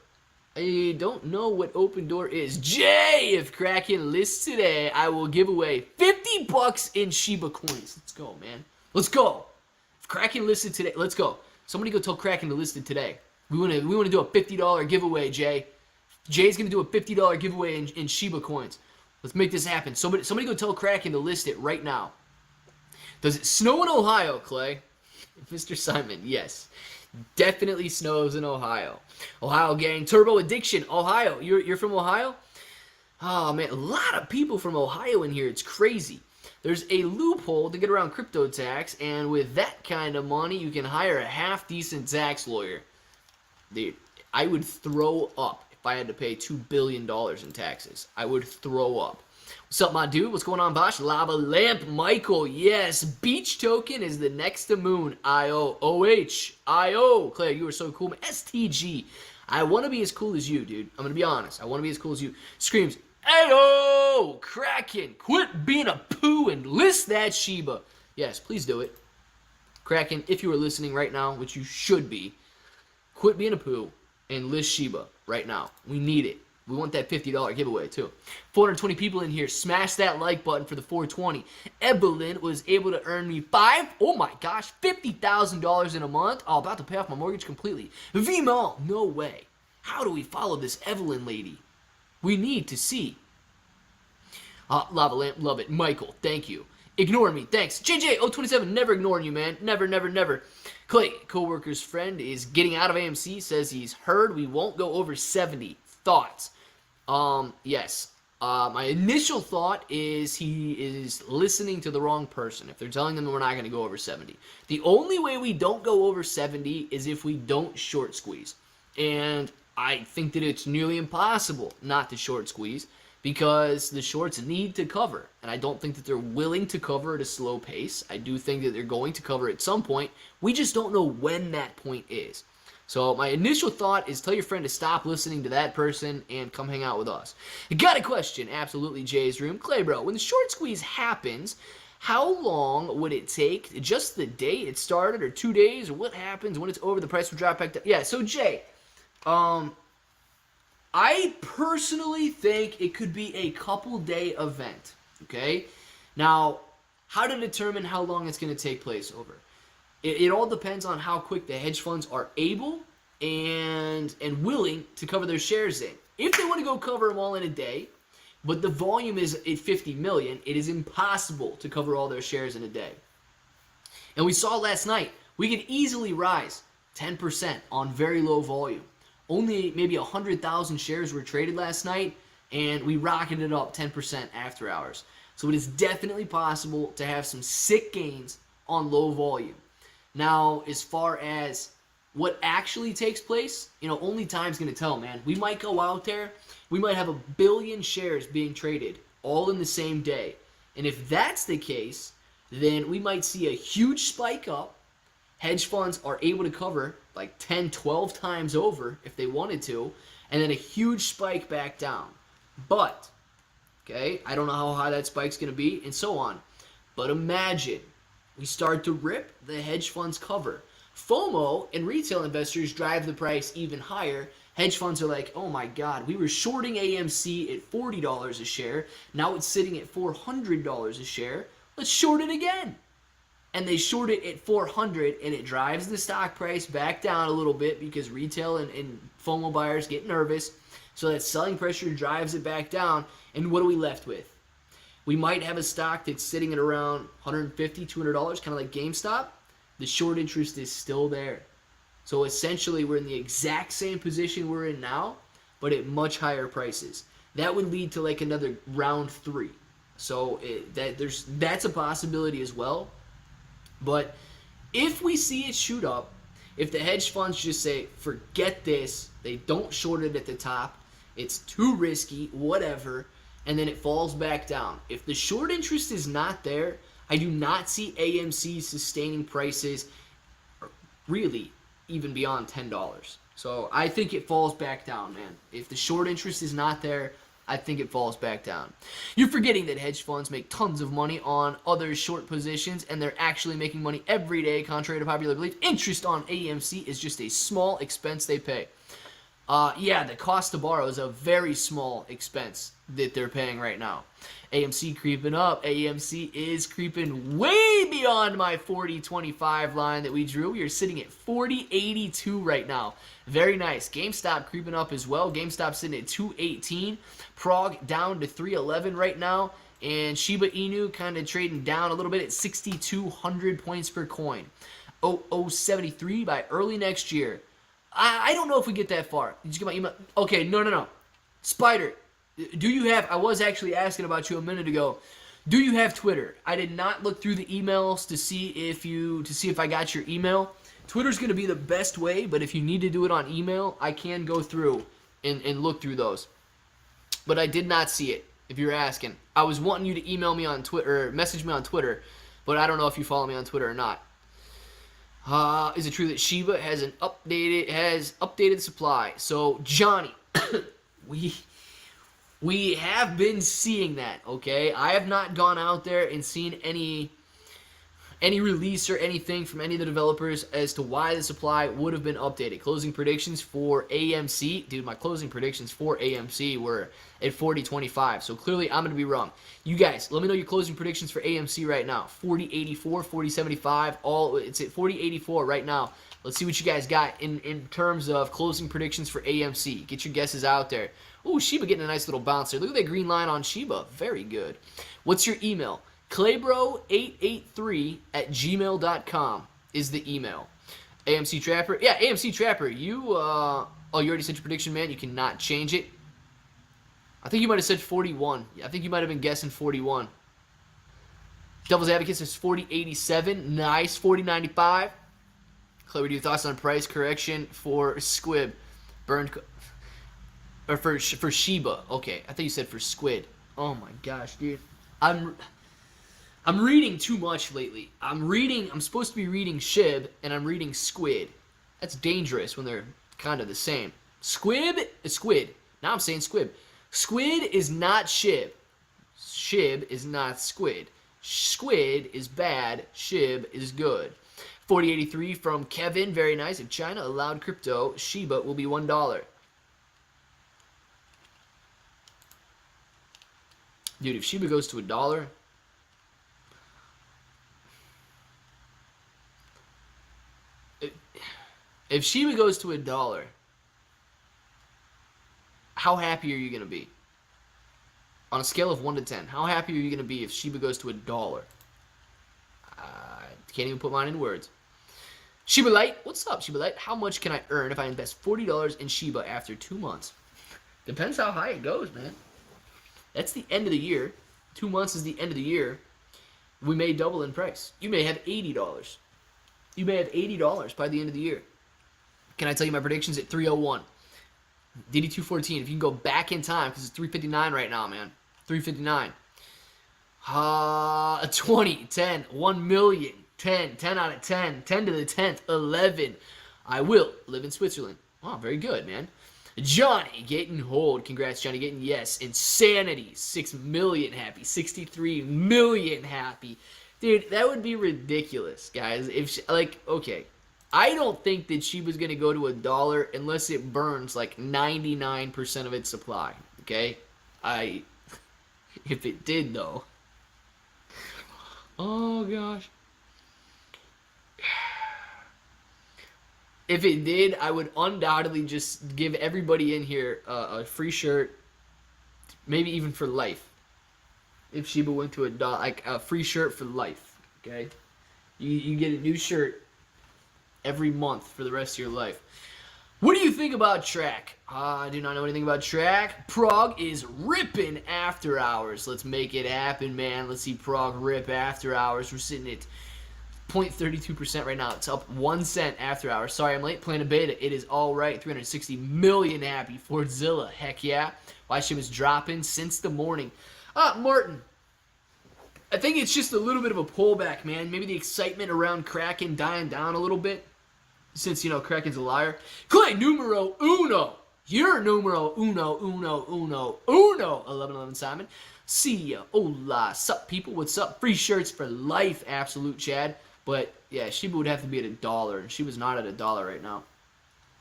I don't know what Open Door is. Jay, if Kraken lists today, I will give away $50 in Shiba coins. Let's go, man. Let's go. If Kraken listed today, let's go. Somebody go tell Kraken to list it today. We want to do a $50 giveaway, Jay. Jay's gonna do a $50 giveaway in Shiba coins. Let's make this happen. Somebody go tell Kraken to list it right now. Does it snow in Ohio, Clay? Mr. Simon, yes. Definitely snows in Ohio. Ohio gang, Turbo Addiction, Ohio. You're from Ohio? Oh man, a lot of people from Ohio in here. It's crazy. There's a loophole to get around crypto tax, and with that kind of money, you can hire a half-decent tax lawyer. Dude, I would throw up if I had to pay $2 billion in taxes. I would throw up. What's up, my dude? What's going on, Bosch? Lava Lamp, Michael. Yes, Beach Token is the next to moon. I-O. O-H. I-O. Claire, you are so cool. STG. I want to be as cool as you, dude. I'm going to be honest. I want to be as cool as you. Screams, Ayo! Kraken, quit being a poo and list that Shiba. Yes, please do it. Kraken, if you are listening right now, which you should be, quit being a poo and list Shiba right now. We need it. We want that $50 giveaway too. 420 people in here. Smash that like button for the 420. Evelyn was able to earn me $50,000 in a month. Oh, about to pay off my mortgage completely. VMall, no way. How do we follow this Evelyn lady? We need to see. Lava Lamp, love it. Michael, thank you. Ignoring me, thanks. JJ027, never ignoring you, man. Never, never, never. Clay, co-worker's friend, is getting out of AMC, says he's heard we won't go over 70. Thoughts? Yes. My initial thought is he is listening to the wrong person. If they're telling them we're not going to go over 70. The only way we don't go over 70 is if we don't short squeeze. And I think that it's nearly impossible not to short squeeze because the shorts need to cover. And I don't think that they're willing to cover at a slow pace. I do think that they're going to cover at some point. We just don't know when that point is. So my initial thought is tell your friend to stop listening to that person and come hang out with us. Got a question? Absolutely, Jay's Room. Clay, bro, when the short squeeze happens, how long would it take? Just the day it started or 2 days? Or what happens when it's over, the price will drop back down? Yeah, so Jay, I personally think it could be a couple-day event, okay? Now, how to determine how long it's going to take place over? It all depends on how quick the hedge funds are able and willing to cover their shares in. If they want to go cover them all in a day, but the volume is at 50 million, it is impossible to cover all their shares in a day. And we saw last night, we could easily rise 10% on very low volume. Only maybe 100,000 shares were traded last night, and we rocketed up 10% after hours. So it is definitely possible to have some sick gains on low volume. Now, as far as what actually takes place, only time's going to tell, man. We might go out there, we might have 1 billion shares being traded all in the same day. And if that's the case, then we might see a huge spike up. Hedge funds are able to cover like 10, 12 times over if they wanted to, and then a huge spike back down. But, okay, I don't know how high that spike's going to be, and so on. But imagine we start to rip the hedge funds cover. FOMO and retail investors drive the price even higher. Hedge funds are like, oh my God, we were shorting AMC at $40 a share. Now it's sitting at $400 a share. Let's short it again. And they short it at 400, and it drives the stock price back down a little bit because retail and FOMO buyers get nervous. So that selling pressure drives it back down. And what are we left with? We might have a stock that's sitting at around $150, $200, kind of like GameStop. The short interest is still there. So essentially, we're in the exact same position we're in now, but at much higher prices. That would lead to like another round 3. So that's a possibility as well. But if we see it shoot up, if the hedge funds just say, forget this, they don't short it at the top, it's too risky, whatever, and then it falls back down. If the short interest is not there, I do not see AMC sustaining prices really even beyond $10. So I think it falls back down, man. If the short interest is not there, I think it falls back down. You're forgetting that hedge funds make tons of money on other short positions, and they're actually making money every day, contrary to popular belief. Interest on AMC is just a small expense they pay. Yeah, the cost to borrow is a very small expense that they're paying right now. AMC creeping up. AMC is creeping way beyond my 40.25 line that we drew. We are sitting at 40.82 right now. Very nice. GameStop creeping up as well. GameStop sitting at 218. Prog down to 311 right now. And Shiba Inu kind of trading down a little bit at 6,200 points per coin. 0073 by early next year. I don't know if we get that far. Did you get my email? Okay, no. Spider, do you have, I was actually asking about you a minute ago. Do you have Twitter? I did not look through the emails to see if I got your email. Twitter's going to be the best way, but if you need to do it on email, I can go through and look through those. But I did not see it, if you're asking. I was wanting you to email me on Twitter, or message me on Twitter, but I don't know if you follow me on Twitter or not. Is it true that Shiba has updated supply? So Johnny, we have been seeing that. Okay, I have not gone out there and seen any release or anything from any of the developers as to why the supply would have been updated. Closing predictions for AMC, dude, my closing predictions for AMC were at 40.25. So clearly I'm going to be wrong. You guys, let me know your closing predictions for AMC right now. 40.84, 40.75, it's at 40.84 right now. Let's see what you guys got in terms of closing predictions for AMC. Get your guesses out there. Ooh, Shiba getting a nice little bouncer. Look at that green line on Shiba. Very good. What's your email? Claybro883@gmail.com is the email. AMC Trapper. Yeah, AMC Trapper. You already said your prediction, man. You cannot change it. I think you might have said 41. I think you might have been guessing 41. Devil's Advocate says 40.87. Nice. 40.95. Clay, what are your thoughts on price correction for Squib? Or for Sheba. Okay, I thought you said for Squid. Oh my gosh, dude. I'm reading too much lately. I'm supposed to be reading SHIB, and I'm reading Squid. That's dangerous when they're kind of the same. Squid. Now I'm saying Squib. Squid is not SHIB. SHIB is not Squid. Squid is bad. SHIB is good. 40.83 from Kevin. Very nice. If China allowed crypto, Shiba will be $1. Dude, if Shiba goes to $1... If Shiba goes to $1, how happy are you going to be? On a scale of 1 to 10, how happy are you going to be if Shiba goes to $1? Can't even put mine in words. Shiba Light, what's up, Shiba Light? How much can I earn if I invest $40 in Shiba after 2 months? Depends how high it goes, man. That's the end of the year. 2 months is the end of the year. We may double in price. You may have $80. You may have $80 by the end of the year. Can I tell you my predictions at 301? DD214, if you can go back in time, because it's 359 right now, man. 359. 20, 10, 1 million, 10, 10 out of 10, 10 to the 10th, 11. I will live in Switzerland. Wow, very good, man. Johnny getting hold. Congrats, Johnny getting yes. Insanity. 6 million happy. 63 million happy. Dude, that would be ridiculous, guys. If she, like, okay, I don't think that Shiba's gonna go to $1 unless it burns like 99% of its supply. Okay, if it did though. Oh gosh. If it did, I would undoubtedly just give everybody in here a free shirt, maybe even for life. If Shiba went to $1, like a free shirt for life, okay? You get a new shirt every month for the rest of your life. What do you think about Track? I do not know anything about Track. Prague is ripping after hours. Let's make it happen, man. Let's see Prague rip after hours. We're sitting at 0.32% right now. It's up 1 cent after hours. Sorry, I'm late playing a beta. It is all right. 360 million happy. Fordzilla, heck yeah. Why Shiba's dropping since the morning. Martin, I think it's just a little bit of a pullback, man. Maybe the excitement around Kraken dying down a little bit. Since, you know, Kraken's a liar. Clay numero uno. You're numero uno. 1111 Simon. See ya. Hola. Sup, people? What's up? Free shirts for life. Absolute Chad. But, yeah, Shiba would have to be at $1. And she was not at $1 right now.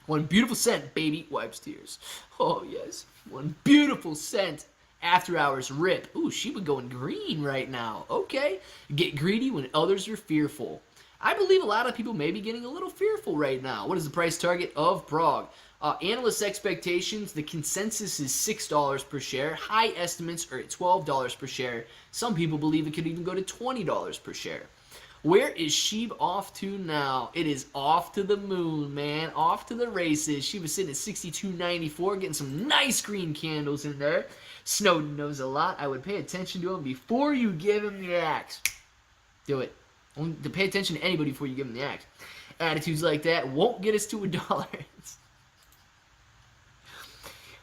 1 beautiful cent, baby. Wipes tears. Oh, yes. 1 beautiful cent. After hours rip. Ooh, Shiba going green right now. Okay. Get greedy when others are fearful. I believe a lot of people may be getting a little fearful right now. What is the price target of Prague? Analyst expectations, the consensus is $6 per share. High estimates are at $12 per share. Some people believe it could even go to $20 per share. Where is Shiba off to now? It is off to the moon, man. Off to the races. Shiba's sitting at 62.94, getting some nice green candles in there. Snowden knows a lot. I would pay attention to him before you give him the axe. Do it. Only to pay attention to anybody before you give him the axe. Attitudes like that won't get us to $1.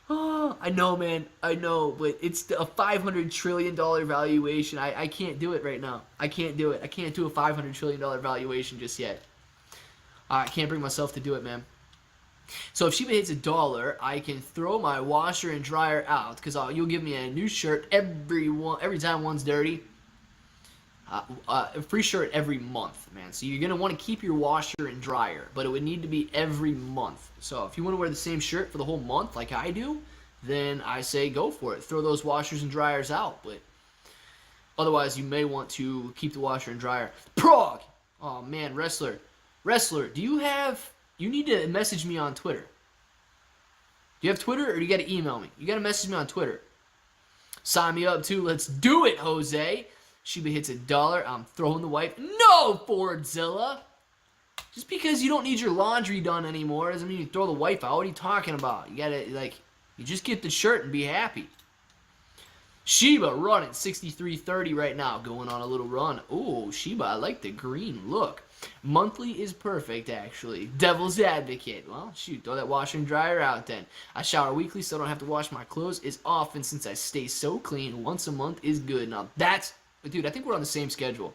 Oh, I know, man. I know, but it's a $500 trillion valuation. I can't do it right now. I can't do it. I can't do a $500 trillion valuation just yet. I can't bring myself to do it, man. So if Shiba hits $1, I can throw my washer and dryer out because you'll give me a new shirt every time one's dirty. A free shirt every month, man. So you're going to want to keep your washer and dryer, but it would need to be every month. So if you want to wear the same shirt for the whole month like I do, then I say go for it. Throw those washers and dryers out, but otherwise you may want to keep the washer and dryer. Prague! Oh, man, Wrestler, you need to message me on Twitter. Do you have Twitter or do you got to email me? You got to message me on Twitter. Sign me up too. Let's do it, Jose. Shiba hits $1. I'm throwing the wife. No, Fordzilla. Just because you don't need your laundry done anymore doesn't mean you throw the wife out. What are you talking about? You gotta, you just get the shirt and be happy. Shiba running 63.30 right now. Going on a little run. Oh, Shiba, I like the green look. Monthly is perfect, actually. Devil's advocate. Well, shoot, throw that washer and dryer out then. I shower weekly so I don't have to wash my clothes as often since I stay so clean. Once a month is good. Now, that's... Dude, I think we're on the same schedule.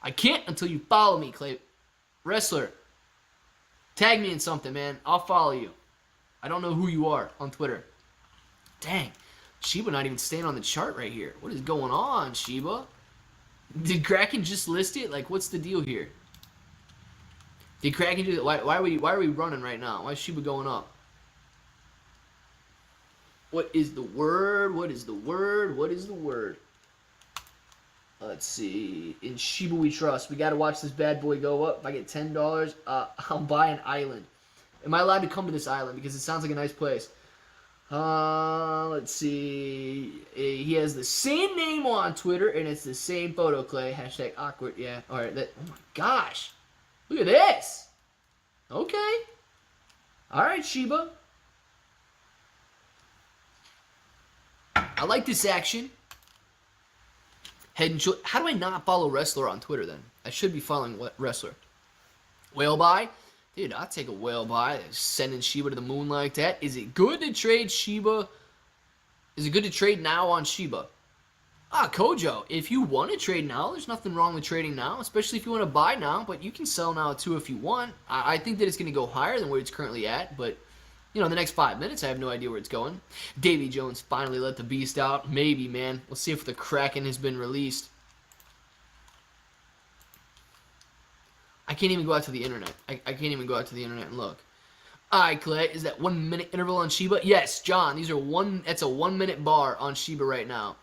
I can't until you follow me, Clay. Wrestler, tag me in something, man. I'll follow you. I don't know who you are on Twitter. Dang. Shiba not even staying on the chart right here. What is going on, Shiba? Did Kraken just list it? Like, what's the deal here? Did Kraken do it? Why are we running right now? Why is Shiba going up? What is the word? What is the word? What is the word? Let's see. In Shiba we trust. We got to watch this bad boy go up. If I get $10, I'll buy an island. Am I allowed to come to this island? Because it sounds like a nice place. Let's see. He has the same name on Twitter, and it's the same photo, Clay. Hashtag awkward. Yeah. All right. Oh, my gosh. Look at this. Okay. All right, Shiba. I like this action. How do I not follow Wrestler on Twitter then? I should be following Wrestler. Whale buy? Dude, I'll take a whale buy. Sending Shiba to the moon like that. Is it good to trade Shiba? Is it good to trade now on Shiba? Kojo, if you want to trade now, there's nothing wrong with trading now, especially if you want to buy now, but you can sell now too if you want. I think that it's going to go higher than where it's currently at, but in the next 5 minutes, I have no idea where it's going. Davy Jones finally let the beast out. Maybe, man. We'll see if the Kraken has been released. I can't even go out to the internet. I can't even go out to the internet and look. Alright, Clay, is that 1 minute interval on Shiba? Yes, John, that's a 1 minute bar on Shiba right now.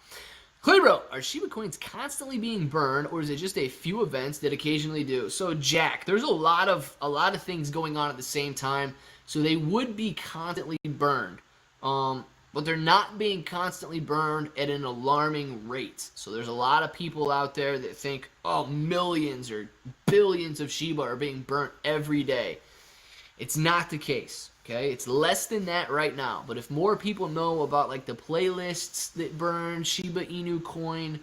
Clay bro, are Shiba coins constantly being burned, or is it just a few events that occasionally do? So Jack, there's a lot of things going on at the same time, so they would be constantly burned. But they're not being constantly burned at an alarming rate. So there's a lot of people out there that think, oh, millions or billions of Shiba are being burnt every day. It's not the case, okay? It's less than that right now. But if more people know about like the playlists that burn Shiba Inu coin,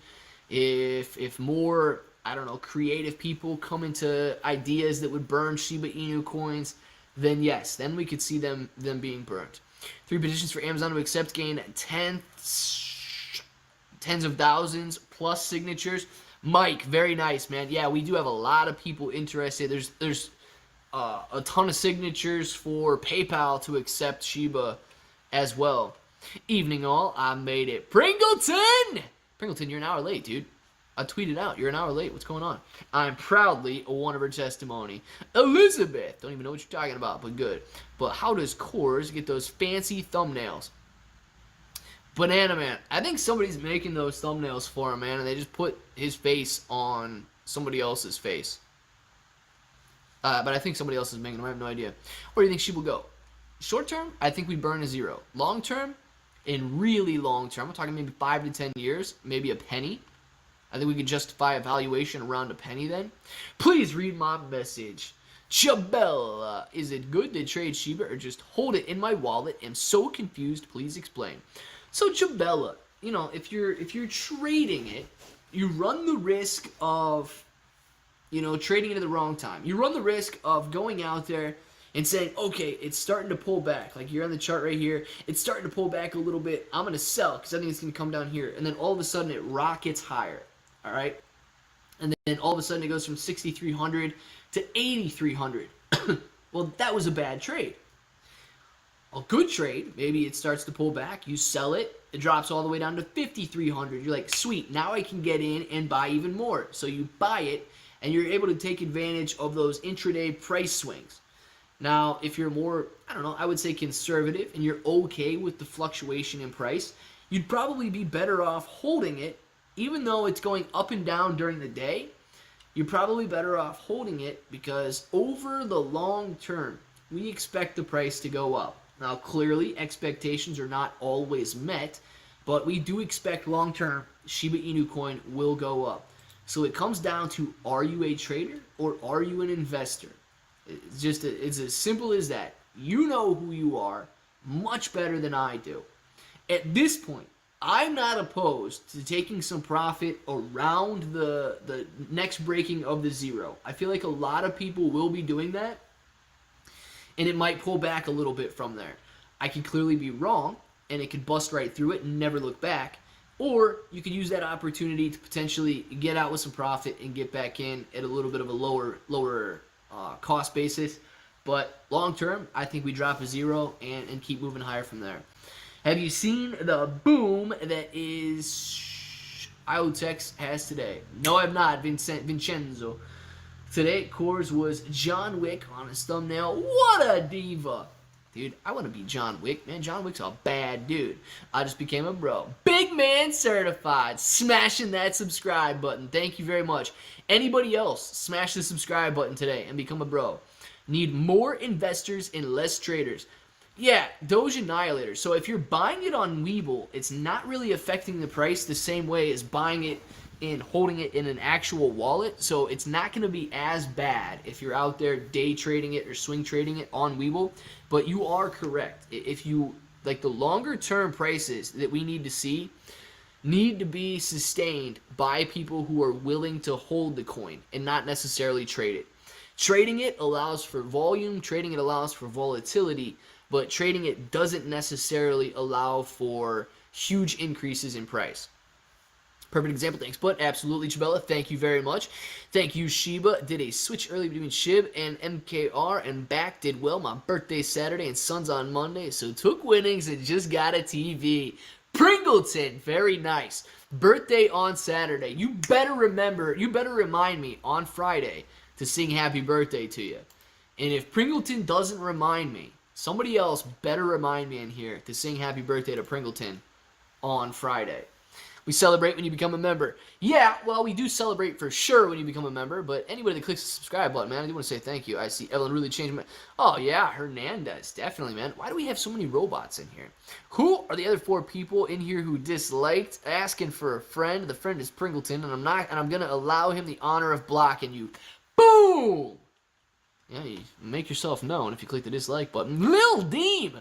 if more, I don't know, creative people come into ideas that would burn Shiba Inu coins, then yes, then we could see them being burnt. 3 petitions for Amazon to accept gain tens of thousands plus signatures. Mike, very nice, man. Yeah, we do have a lot of people interested. There's a ton of signatures for PayPal to accept Shiba as well. Evening all, I made it. Pringleton! Pringleton, you're an hour late, dude. I tweeted out, you're an hour late. What's going on? I'm proudly a one of her testimony. Elizabeth, don't even know what you're talking about, but good. But how does Coors get those fancy thumbnails? Banana Man, I think somebody's making those thumbnails for him, man, and they just put his face on somebody else's face. But I think somebody else is making them. I have no idea. Where do you think she will go? Short term, I think we burn a zero. Long term, in really long term, I'm talking maybe 5 to 10 years, maybe a penny. I think we could justify a valuation around a penny then. Please read my message. Chabella, is it good to trade Shiba or just hold it in my wallet? I'm so confused. Please explain. So Chabella, if you're trading it, you run the risk of trading it at the wrong time. You run the risk of going out there and saying, okay, it's starting to pull back. Like you're on the chart right here. It's starting to pull back a little bit. I'm going to sell because I think it's going to come down here. And then all of a sudden it rockets higher. All right? And then all of a sudden it goes from 6,300 to 8,300. Well, that was a bad trade. A good trade, maybe it starts to pull back. You sell it. It drops all the way down to 5,300. You're like, sweet, now I can get in and buy even more. So you buy it. And you're able to take advantage of those intraday price swings. Now, if you're more, I would say conservative, and you're okay with the fluctuation in price, you'd probably be better off holding it, even though it's going up and down during the day. You're probably better off holding it because over the long term, we expect the price to go up. Now, clearly, expectations are not always met, but we do expect long term Shiba Inu coin will go up. So it comes down to, are you a trader or are you an investor? It's as simple as that. You know who you are much better than I do. At this point, I'm not opposed to taking some profit around the next breaking of the zero. I feel like a lot of people will be doing that, and it might pull back a little bit from there. I could clearly be wrong, and it could bust right through it and never look back. Or you could use that opportunity to potentially get out with some profit and get back in at a little bit of a lower cost basis. But long term, I think we drop a zero and keep moving higher from there. Have you seen the boom that is IoTex has today? No, I have not, Vincenzo. Today, Coors was John Wick on his thumbnail. What a diva! Dude, I want to be John Wick, man. John Wick's a bad dude. I just became a bro. Big man certified. Smashing that subscribe button. Thank you very much. Anybody else, smash the subscribe button today and become a bro. Need more investors and less traders. Yeah, Doge Annihilator. So if you're buying it on Webull, it's not really affecting the price the same way as buying it and holding it in an actual wallet. So it's not going to be as bad if you're out there day trading it or swing trading it on Webull. But you are correct. If you like, the longer term prices that we need to see need to be sustained by people who are willing to hold the coin and not necessarily trade it. Trading it allows for volume, trading it allows for volatility, but trading it doesn't necessarily allow for huge increases in price. Perfect example, thanks, but absolutely, Chabella, thank you very much. Thank you, Sheba. Did a switch early between SHIB and MKR and back. Did well. My birthday Saturday and Suns on Monday, so took winnings and just got a TV. Pringleton, very nice. Birthday on Saturday. You better remind me on Friday to sing happy birthday to you. And if Pringleton doesn't remind me, somebody else better remind me in here to sing happy birthday to Pringleton on Friday. We celebrate when you become a member. Yeah, well, we do celebrate for sure when you become a member, but anybody that clicks the subscribe button, man, I do want to say thank you. I see Evelyn really changed my... Oh, yeah, Hernandez, definitely, man. Why do we have so many robots in here? Who are the other 4 people in here who disliked asking for a friend? The friend is Pringleton, and I'm going to allow him the honor of blocking you. Boom! Yeah, you make yourself known if you click the dislike button. Lil Deem,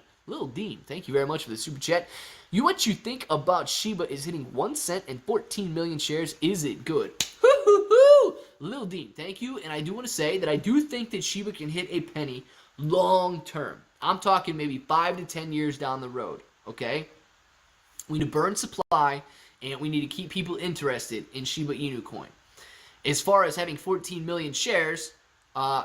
thank you very much for the super chat. What you think about Shiba is hitting 1 cent and 14 million shares? Is it good? Lil Deem, thank you. And I do want to say that I do think that Shiba can hit a penny long term. I'm talking maybe 5 to 10 years down the road, okay? We need to burn supply, and we need to keep people interested in Shiba Inu coin. As far as having 14 million shares...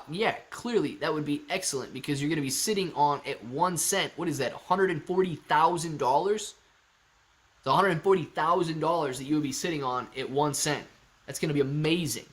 yeah, clearly that would be excellent because you're going to be sitting on at 1 cent. What is that? $140,000? It's $140,000 that you would be sitting on at 1 cent. That's going to be amazing.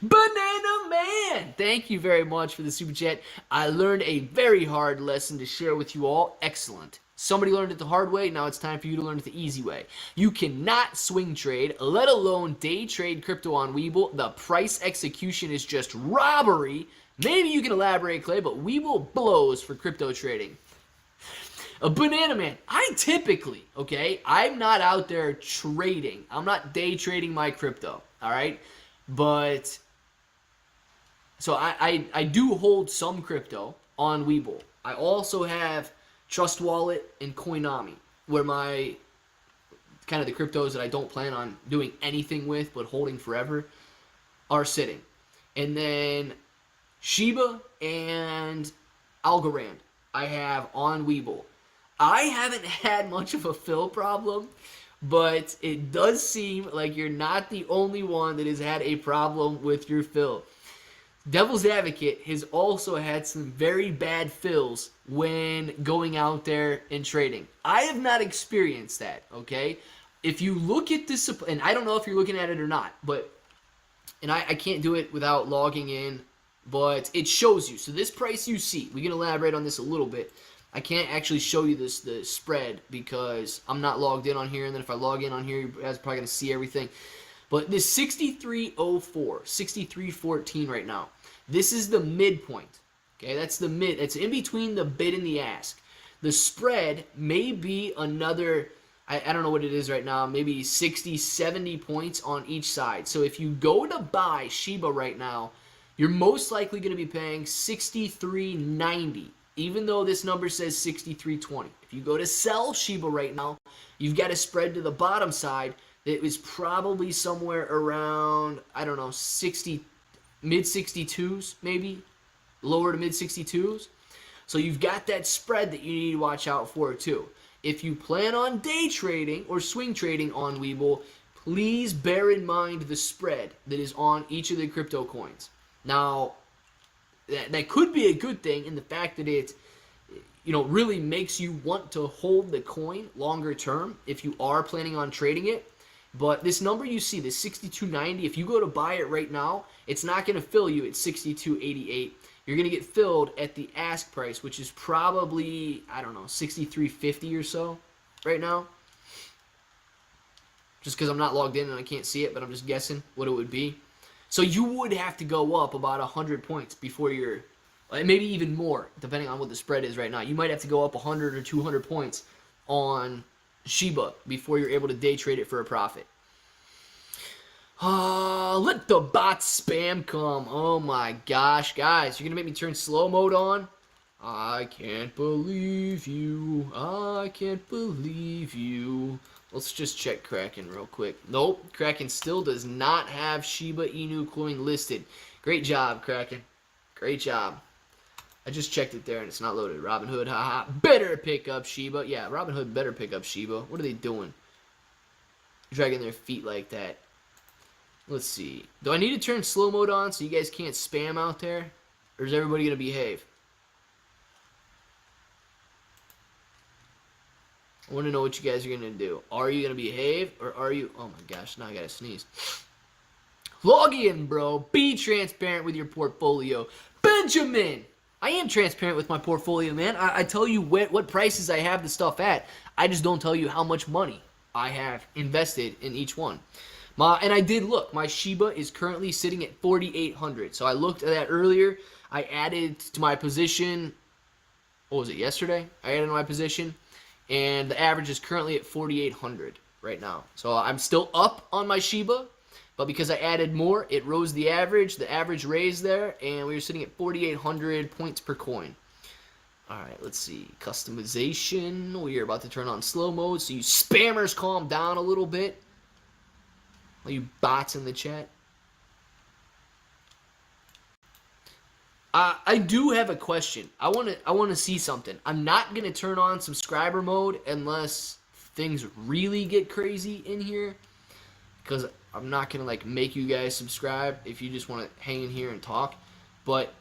Banana Man! Thank you very much for the super chat. I learned a very hard lesson to share with you all. Excellent. Somebody learned it the hard way. Now it's time for you to learn it the easy way. You cannot swing trade, let alone day trade crypto on Webull. The price execution is just robbery. Maybe you can elaborate, Clay, but Webull blows for crypto trading. A Banana Man, I typically, okay, I'm not out there trading. I'm not day trading my crypto, all right? But, so I do hold some crypto on Webull. I also have Trust Wallet and Coinami, where my kind of the cryptos that I don't plan on doing anything with but holding forever are sitting. And then Sheba and Algorand I have on Webull. I haven't had much of a fill problem, but it does seem like you're not the only one that has had a problem with your fill. Devil's Advocate has also had some very bad fills when going out there and trading. I have not experienced that, okay? If you look at this, and I don't know if you're looking at it or not, but, and I can't do it without logging in, but it shows you. So this price you see, we can elaborate on this a little bit. I can't actually show you the spread because I'm not logged in on here, and then if I log in on here, you're probably going to see everything. But this 63.04, 63.14 right now, this is the midpoint. Okay, that's the mid. It's in between the bid and the ask. The spread may be another, I don't know what it is right now, maybe 60, 70 points on each side. So if you go to buy Sheba right now, you're most likely going to be paying 63.90, even though this number says 63.20. If you go to sell Sheba right now, you've got a spread to the bottom side that was probably somewhere around, I don't know, 60, mid-62s maybe, lower to mid-62s. So you've got that spread that you need to watch out for too. If you plan on day trading or swing trading on Webull, please bear in mind the spread that is on each of the crypto coins. Now, that could be a good thing in the fact that it, really makes you want to hold the coin longer term if you are planning on trading it. But this number you see, the 62.90, if you go to buy it right now, it's not going to fill you at 62.88. You're going to get filled at the ask price, which is probably, I don't know, 63.50 or so right now. Just because I'm not logged in and I can't see it, but I'm just guessing what it would be. So you would have to go up about 100 points before you're, maybe even more, depending on what the spread is right now. You might have to go up 100 or 200 points on Sheba before you're able to day trade it for a profit. Let the bot spam come. Oh my gosh, guys. You're going to make me turn slow mode on? I can't believe you. I can't believe you. Let's just check Kraken real quick. Nope, Kraken still does not have Shiba Inu coin listed. Great job, Kraken. Great job. I just checked it there and it's not loaded. Robinhood, haha. Better pick up Shiba. Yeah, Robinhood better pick up Shiba. What are they doing? dragging their feet like that. Let's see. Do I need to turn slow mode on so you guys can't spam out there? Or is everybody going to behave? I want to know what you guys are going to do. Are you going to behave or are you... Oh my gosh, now I got to sneeze. Log in, bro. Be transparent with your portfolio. Benjamin! I am transparent with my portfolio, man. I tell you what prices I have the stuff at. I just don't tell you how much money I have invested in each one. And I did look. My Shiba is currently sitting at 4,800. So I looked at that earlier. I added to my position, what was it, yesterday? I added to my position. And the average is currently at 4,800 right now. So I'm still up on my Shiba. But because I added more, it rose the average. The average raised there. And we were sitting at 4,800 points per coin. Alright, let's see. Customization. We are about to turn on slow mode. So you spammers calm down a little bit. All you bots in the chat. I do have a question. I want to see something. I'm not going to turn on subscriber mode unless things really get crazy in here. Because I'm not going to like make you guys subscribe if you just want to hang in here and talk. But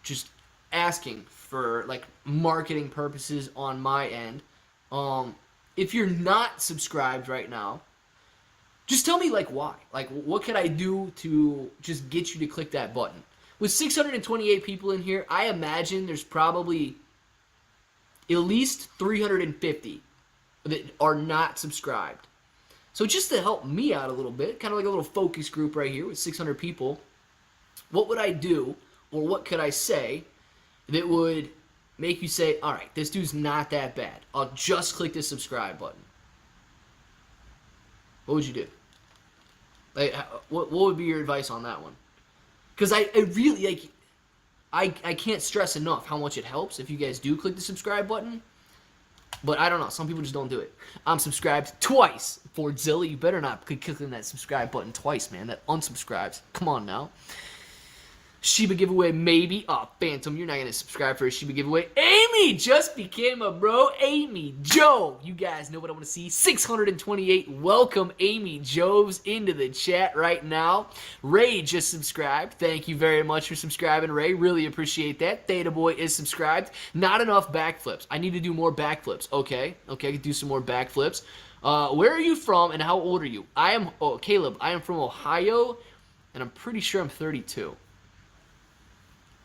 just asking for like marketing purposes on my end. If you're not subscribed right now, just tell me like why. Like what could I do to just get you to click that button? With 628 people in here, I imagine there's probably at least 350 that are not subscribed. So just to help me out a little bit, kind of like a little focus group right here with 600 people, what would I do or what could I say that would make you say, all right, this dude's not that bad. I'll just click the subscribe button. What would you do? Like, what would be your advice on that one? Because I really, like, I can't stress enough how much it helps if you guys do click the subscribe button. But I don't know. Some people just don't do it. I'm subscribed twice. Fordzilla, you better not click that subscribe button twice, man. That unsubscribes. Come on now. Shiba giveaway, maybe. Oh, Phantom, you're not going to subscribe for a Shiba giveaway. Amy just became a bro. Amy Joe. You guys know what I want to see. 628. Welcome, Amy Joves, into the chat right now. Ray just subscribed. Thank you very much for subscribing, Ray. Really appreciate that. Theta Boy is subscribed. Not enough backflips. I need to do more backflips. Okay, do some more backflips. Where are you from and how old are you? Caleb. I am from Ohio, and I'm pretty sure I'm 32.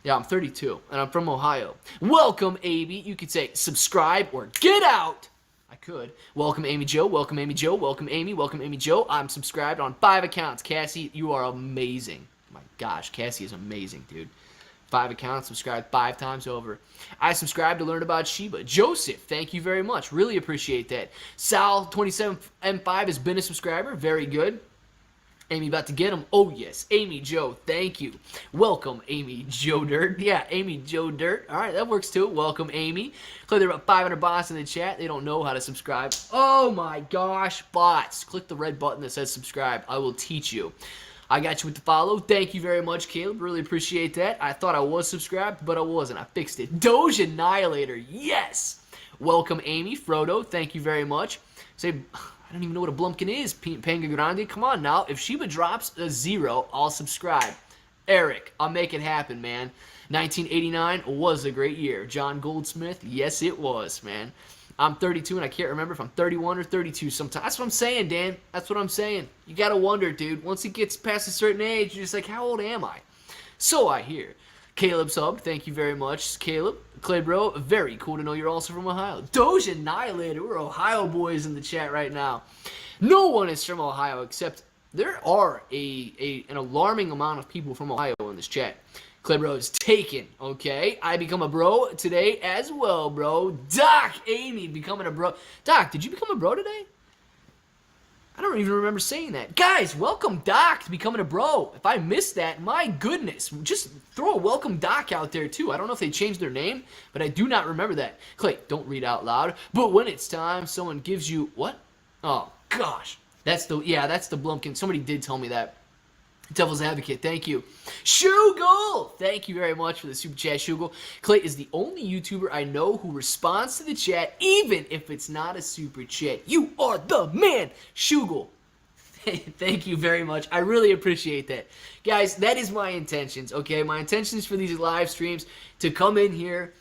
Yeah, I'm 32, and I'm from Ohio. Welcome, AB. You could say subscribe or get out. I could. Welcome, Amy Joe. Welcome, Amy Joe. Welcome, Amy. Welcome, Amy Joe. I'm subscribed on 5 accounts. Cassie, you are amazing. My gosh, Cassie is amazing, dude. 5 accounts, subscribed 5 times over. I subscribed to learn about Shiba. Joseph, thank you very much. Really appreciate that. Sal27M5 has been a subscriber. Very good. Amy about to get him. Oh, yes. Amy Joe, thank you. Welcome, Amy Joe Dirt. Yeah, Amy Joe Dirt. All right, that works too. Welcome, Amy. Click there about 500 bots in the chat. They don't know how to subscribe. Oh, my gosh, bots. Click the red button that says subscribe. I will teach you. I got you with the follow. Thank you very much, Caleb. Really appreciate that. I thought I was subscribed, but I wasn't. I fixed it. Doge Annihilator. Yes. Welcome, Amy. Frodo, thank you very much. Say... I don't even know what a Blumpkin is. Panga Grande, come on now. If Shiba drops a 0, I'll subscribe. Eric, I'll make it happen, man. 1989 was a great year. John Goldsmith, yes, it was, man. I'm 32, and I can't remember if I'm 31 or 32 sometimes. That's what I'm saying, Dan. That's what I'm saying. You got to wonder, dude. Once it gets past a certain age, you're just like, how old am I? So I hear. Caleb sub, thank you very much, Caleb. Clay bro, very cool to know you're also from Ohio. Doge Annihilator, we're Ohio boys in the chat right now. No one is from Ohio except there are an alarming amount of people from Ohio in this chat. Clay bro is taken, okay? I become a bro today as well, bro. Doc, Amy becoming a bro. Doc, did you become a bro today? I don't even remember saying that. Guys, welcome Doc to becoming a bro. If I missed that, my goodness. Just throw a welcome Doc out there too. I don't know if they changed their name, but I do not remember that. Clay, don't read out loud. But when it's time, someone gives you... What? Oh, gosh. That's the Blumpkin. Somebody did tell me that. Devil's Advocate, thank you. Shugal, thank you very much for the super chat, Shugal. Clay is the only YouTuber I know who responds to the chat, even if it's not a super chat. You are the man, Shugal. Thank you very much. I really appreciate that. Guys, that is my intentions, okay? My intentions for these live streams to come in here,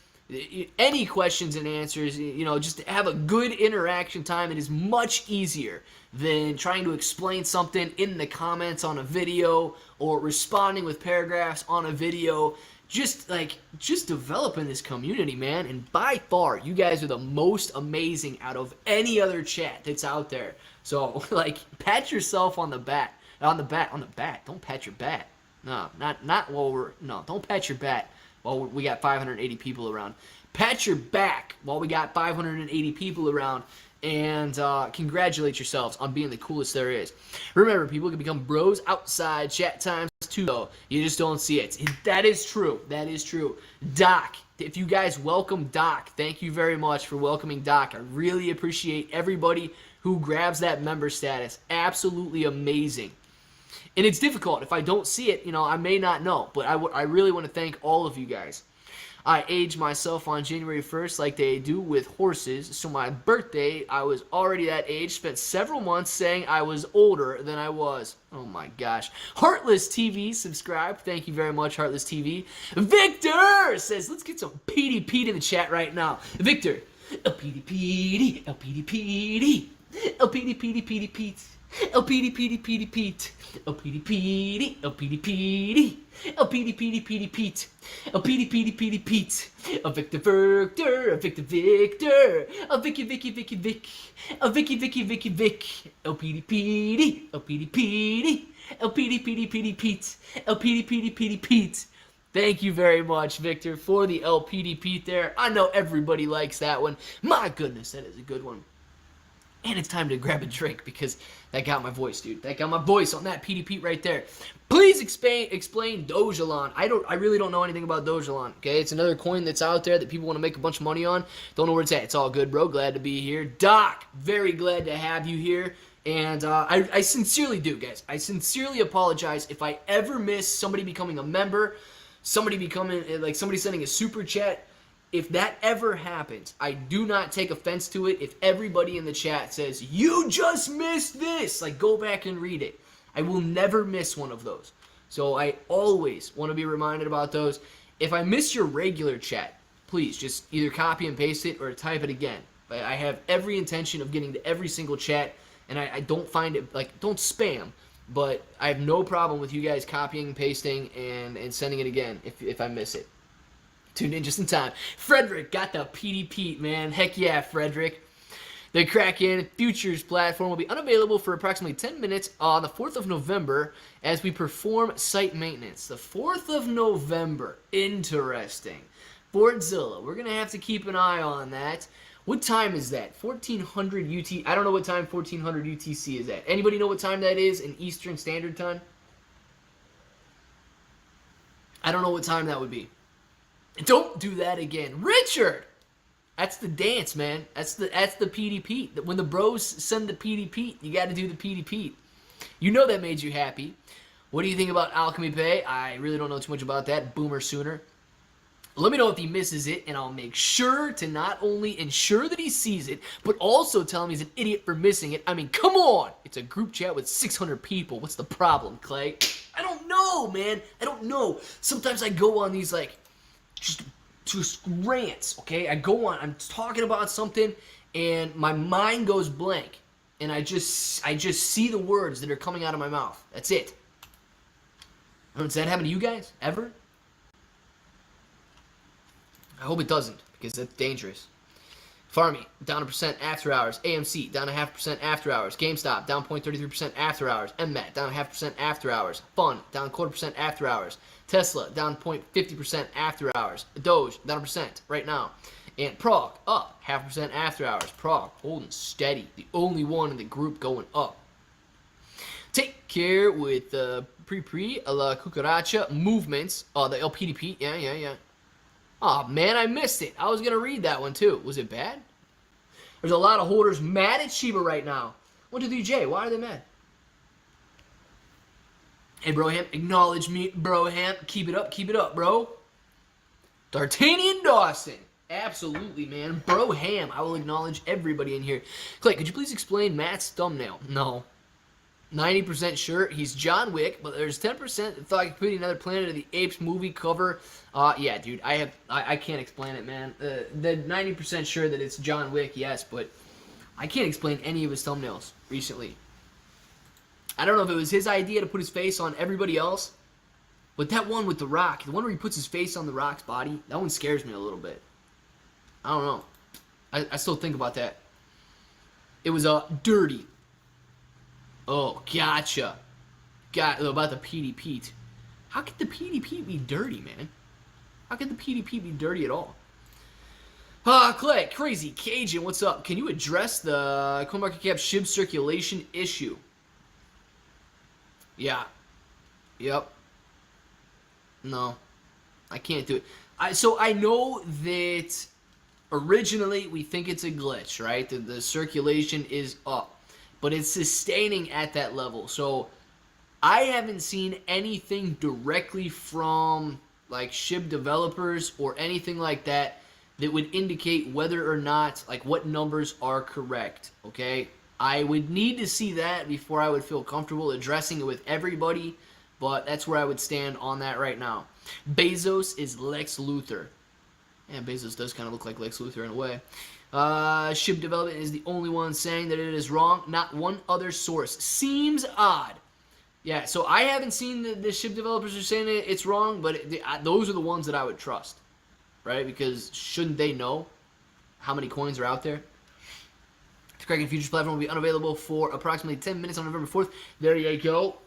any questions and answers, just to have a good interaction time. It is much easier than trying to explain something in the comments on a video or responding with paragraphs on a video. Just developing this community, man. And by far, you guys are the most amazing out of any other chat that's out there. So, pat yourself on the bat. On the bat. Don't pat your bat. No, not while don't pat your bat while we got 580 people around. Pat your back while we got 580 people around. And congratulate yourselves on being the coolest there is. Remember, people can become bros outside chat times too, though. You just don't see it. That is true. That is true. Doc, if you guys welcome Doc, thank you very much for welcoming Doc. I really appreciate everybody who grabs that member status. Absolutely amazing. And it's difficult. If I don't see it, I may not know. But I really want to thank all of you guys. I aged myself on January 1st like they do with horses. So my birthday, I was already that age. Spent several months saying I was older than I was. Oh my gosh. Heartless TV, subscribe. Thank you very much, Heartless TV. Victor says, let's get some PDP in the chat right now. Victor. LPDPD, LPDPD, LPDPD, Pete. LPDPD, Pete. LPDPD, LPDPD. LPDPD, Pete. LPDPD, Pete. A Victor Victor, a Victor Victor, a Vicky Vicky Vicky Vic, a Vicky Vicky Vicky Vic. LPDPD, LPDPD, LPDPD, Pete. LPDPD, Pete. Thank you very much, Victor, for the LPDP there. I know everybody likes that one. My goodness, that is a good one. And it's time to grab a drink because that got my voice, dude. That got my voice on that PDP right there. Please explain Dogelon. I really don't know anything about Dogelon, okay? It's another coin that's out there that people want to make a bunch of money on. Don't know where it's at. It's all good, bro. Glad to be here. Doc, very glad to have you here. And I sincerely do, guys. I sincerely apologize if I ever miss somebody becoming a member, somebody sending a super chat. If that ever happens, I do not take offense to it. If everybody in the chat says, you just missed this, go back and read it. I will never miss one of those. So I always want to be reminded about those. If I miss your regular chat, please just either copy and paste it or type it again. I have every intention of getting to every single chat, and I don't find it, don't spam. But I have no problem with you guys copying, pasting, and sending it again if I miss it. Tuned in just in time. Frederick got the PDP, man. Heck yeah, Frederick. The Kraken Futures platform will be unavailable for approximately 10 minutes on the 4th of November as we perform site maintenance. The 4th of November. Interesting. Fortzilla. We're going to have to keep an eye on that. What time is that? 1400 UT. I don't know what time 1400 UTC is at. Anybody know what time that is in Eastern Standard Time? I don't know what time that would be. Don't do that again. Richard! That's the dance, man. That's the PDP. When the bros send the PDP, you got to do the PDP. You know that made you happy. What do you think about Alchemy Pay? I really don't know too much about that. Boomer Sooner. Let me know if he misses it, and I'll make sure to not only ensure that he sees it, but also tell him he's an idiot for missing it. I mean, come on! It's a group chat with 600 people. What's the problem, Clay? I don't know, man. I don't know. Sometimes I go on these, just rants, okay? I'm talking about something, and my mind goes blank, and I just see the words that are coming out of my mouth. That's it. Does that happen to you guys ever? I hope it doesn't, because that's dangerous. Farmy, down 1% after hours. AMC, down 0.5% after hours. GameStop, down 0.33% after hours. MMAT, down 0.5% after hours. Fun, down 0.25% after hours. Tesla, down 0.50% after hours. Doge, down 1% right now. And Prague, up 0.5% after hours. Prague, holding steady. The only one in the group going up. Take care with the La Cucaracha movements. Oh, the LPDP. Yeah. Oh, man, I missed it. I was going to read that one, too. Was it bad? There's a lot of holders mad at Shiba right now. 123J, why are they mad? Hey, Broham, acknowledge me, Broham. Keep it up, bro. D'Artagnan Dawson. Absolutely, man. Broham, I will acknowledge everybody in here. Clay, could you please explain Matt's thumbnail? No. 90% sure he's John Wick, but there's 10% that thought he could put another Planet of the Apes movie cover. Yeah, dude, I can't explain it, man. The 90% sure that it's John Wick, yes, but I can't explain any of his thumbnails recently. I don't know if it was his idea to put his face on everybody else, but that one with The Rock, the one where he puts his face on The Rock's body, that one scares me a little bit. I don't know. I still think about that. It was dirty. Oh, gotcha. About the PD Pete. How could the PD Pete be dirty, man? How could the PD Pete be dirty at all? Clay, Crazy Cajun, what's up? Can you address the CoinMarketCap SHIB circulation issue? Yeah. Yep. No. I can't do it. So I know that originally we think it's a glitch, right? The circulation is up, but it's sustaining at that level. So I haven't seen anything directly from like SHIB developers or anything like that that would indicate whether or not, like, what numbers are correct, okay? I would need to see that before I would feel comfortable addressing it with everybody, but that's where I would stand on that right now. Bezos is Lex Luthor. Yeah, Bezos does kind of look like Lex Luthor in a way. SHIB Development is the only one saying that it is wrong. Not one other source. Seems odd. Yeah, so I haven't seen the SHIB developers are saying it's wrong, but those are the ones that I would trust, right? Because shouldn't they know how many coins are out there? The Kraken Futures platform will be unavailable for approximately 10 minutes on November 4th. There you go.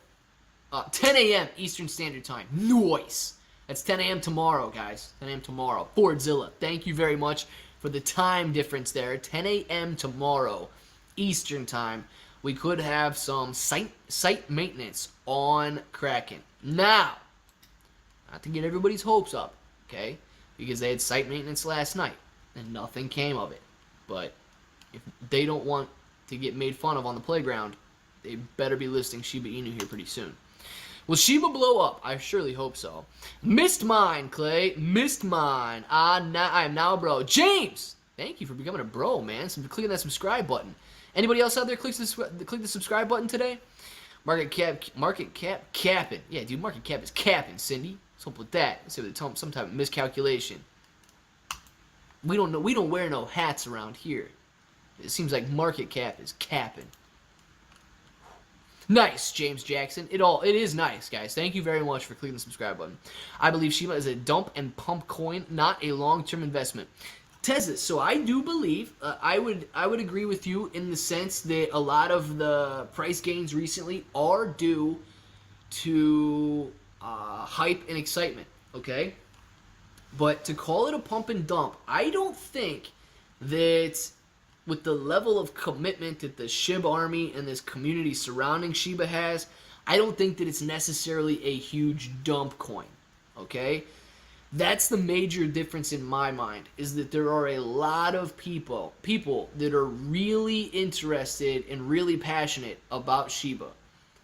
10 a.m. Eastern Standard Time. Nice. That's 10 a.m. tomorrow, guys. 10 a.m. tomorrow. Fordzilla, thank you very much for the time difference there. 10 a.m. tomorrow, Eastern Time. We could have some site maintenance on Kraken. Now, not to get everybody's hopes up, okay? Because they had site maintenance last night, and nothing came of it. But if they don't want to get made fun of on the playground, they better be listing Shiba Inu here pretty soon. Will Shiba blow up? I surely hope so. Missed mine, Clay. Missed mine. I am now a bro. James! Thank you for becoming a bro, man. Clicking that subscribe button. Anybody else out there click the subscribe button today? Market cap capping. Yeah, dude, market cap is capping, Cindy. What's up with that? Let's say with some type of miscalculation. We don't wear no hats around here. It seems like market cap is capping. Nice, James Jackson. It is nice, guys. Thank you very much for clicking the subscribe button. I believe Shiba is a dump and pump coin, not a long-term investment. Tesla. So I do believe I would agree with you in the sense that a lot of the price gains recently are due to hype and excitement. Okay, but to call it a pump and dump, I don't think that with the level of commitment that the SHIB army and this community surrounding Shiba has, I don't think that it's necessarily a huge dump coin, okay? That's the major difference in my mind, is that there are a lot of people that are really interested and really passionate about Shiba.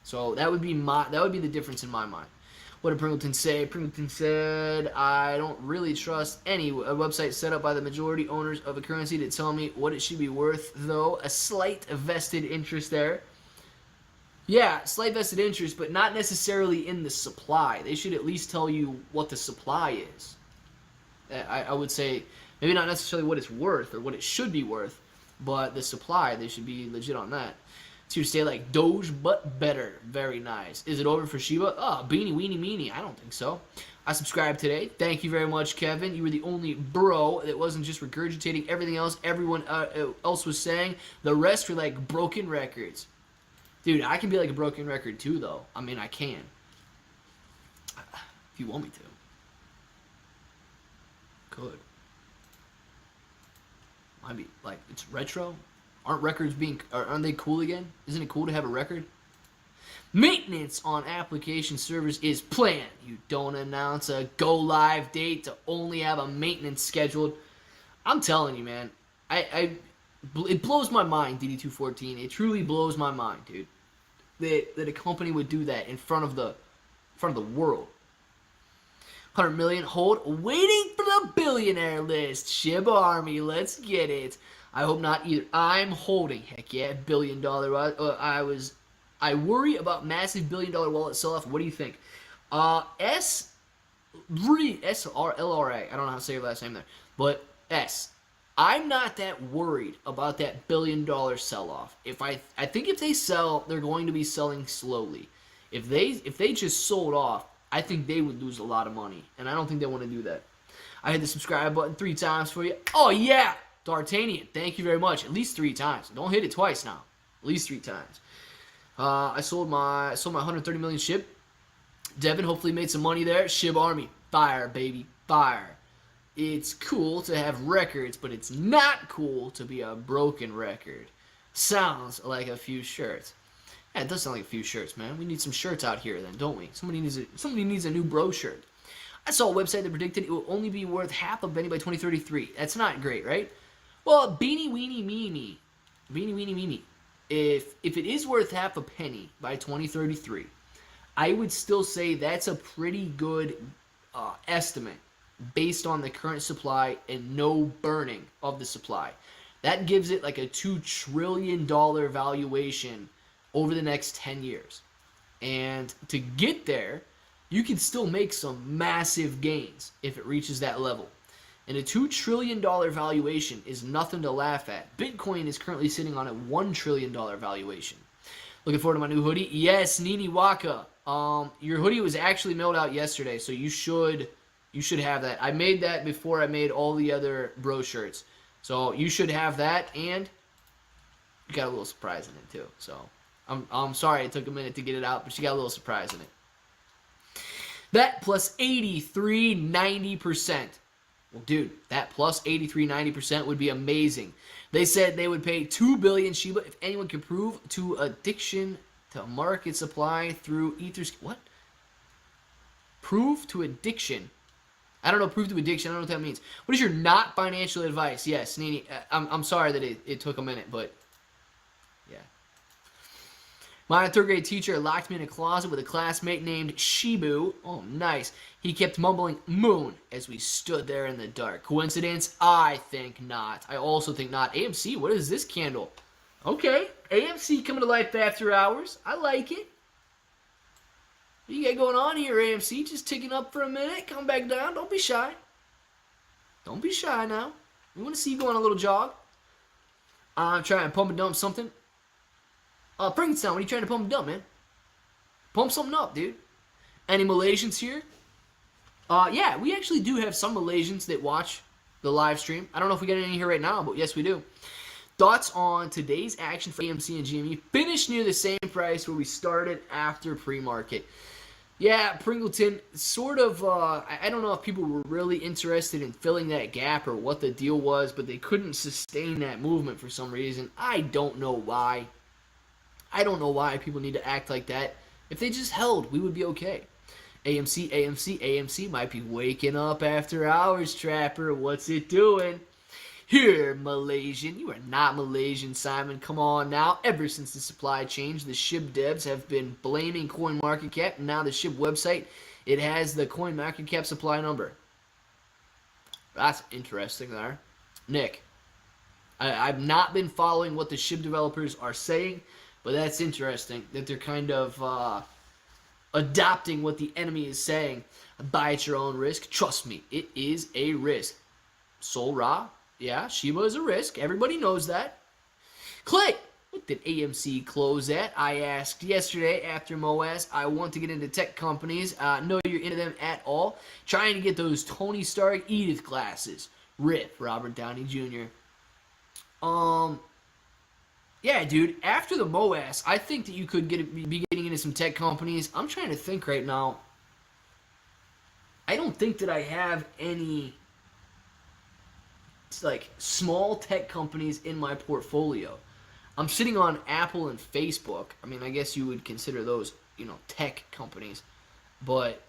So that would be the difference in my mind. What did Pringleton say? Pringleton said, I don't really trust any website set up by the majority owners of a currency to tell me what it should be worth, though. A slight vested interest there. Yeah, slight vested interest, but not necessarily in the supply. They should at least tell you what the supply is. I would say, maybe not necessarily what it's worth or what it should be worth, but the supply, they should be legit on that. To say like Doge, but better. Very nice. Is it over for Shiba? Oh, beanie, weenie, meanie. I don't think so. I subscribed today. Thank you very much, Kevin. You were the only bro that wasn't just regurgitating everything else everyone else was saying. The rest were like broken records. Dude, I can be like a broken record too, though. I mean, I can. If you want me to. Could. Might be like, it's retro. Aren't they cool again? Isn't it cool to have a record? Maintenance on application servers is planned. You don't announce a go live date to only have a maintenance scheduled. I'm telling you, man. It blows my mind, DD214. It truly blows my mind, dude. That a company would do that in front of the in front of the world. 100 million hold, waiting for the billionaire list. Shiba Army, let's get it. I hope not either. I'm holding. Heck yeah, $1 billion. I worry about massive $1 billion wallet sell-off. What do you think? S-R-L-R-A. I don't know how to say your last name there. But S. I'm not that worried about that $1 billion sell-off. I think if they sell, they're going to be selling slowly. If they just sold off, I think they would lose a lot of money. And I don't think they want to do that. I hit the subscribe button 3 times for you. Oh, yeah! D'Artagnan, thank you very much. At least 3 times. Don't hit it twice now. At least 3 times. I sold my 130 million SHIB. Devin hopefully made some money there. SHIB Army, fire, baby, fire. It's cool to have records, but it's not cool to be a broken record. Sounds like a few shirts. Yeah, it does sound like a few shirts, man. We need some shirts out here then, don't we? Somebody needs a new bro shirt. I saw a website that predicted it will only be worth half a penny by 2033. That's not great, right? Well, beanie weenie meme. Beanie weenie meme. If it is worth half a penny by 2033, I would still say that's a pretty good estimate based on the current supply and no burning of the supply. That gives it like a $2 trillion valuation over the next 10 years. And to get there, you can still make some massive gains if it reaches that level. And a $2 trillion valuation is nothing to laugh at. Bitcoin is currently sitting on a $1 trillion valuation. Looking forward to my new hoodie. Yes, Nini Waka. Your hoodie was actually mailed out yesterday, so you should have that. I made that before I made all the other bro shirts. So you should have that, and you got a little surprise in it too. So I'm sorry it took a minute to get it out, but you got a little surprise in it. That plus 83.90%. Well, dude, that plus 83.90% would be amazing. They said they would pay 2 billion Shiba if anyone could prove to addiction to market supply through Ether's. What? Prove to addiction. I don't know. Prove to addiction. I don't know what that means. What is your not financial advice? Yes, Nini. I'm sorry that it took a minute, but yeah. My 3rd grade teacher locked me in a closet with a classmate named Shibu. Oh, nice. He kept mumbling moon as we stood there in the dark. Coincidence? I think not. I also think not. AMC, what is this candle? Okay. AMC coming to life after hours. I like it. What you got going on here, AMC? Just ticking up for a minute. Come back down. Don't be shy. Don't be shy now. We want to see you go on a little jog. I'm trying to pump and dump something. Frankenstein, what are you trying to pump and dump, man? Pump something up, dude. Any Malaysians here? Yeah, we actually do have some Malaysians that watch the live stream. I don't know if we got any here right now, but yes, we do. Thoughts on today's action for AMC and GME? Finished near the same price where we started after pre-market. Yeah, Pringleton, sort of, I don't know if people were really interested in filling that gap or what the deal was, but they couldn't sustain that movement for some reason. I don't know why. I don't know why people need to act like that. If they just held, we would be okay. AMC might be waking up after hours, Trapper. What's it doing? Here, Malaysian. You are not Malaysian, Simon. Come on now. Ever since the supply change, the SHIB devs have been blaming CoinMarketCap. And now the SHIB website, it has the CoinMarketCap supply number. That's interesting there. Nick, I've not been following what the SHIB developers are saying, but that's interesting that they're kind of adopting what the enemy is saying. Buy at your own risk. Trust me, it is a risk. Sol Ra, yeah, Shiba is a risk. Everybody knows that. Clay, what did AMC close at? I asked yesterday after MOAS. I want to get into tech companies. Know you're into them at all. Trying to get those Tony Stark Edith glasses. RIP, Robert Downey Jr. Yeah, dude, after the MOAS, I think that you could be getting into some tech companies. I'm trying to think right now. I don't think that I have any like small tech companies in my portfolio. I'm sitting on Apple and Facebook. I mean, I guess you would consider those, tech companies. But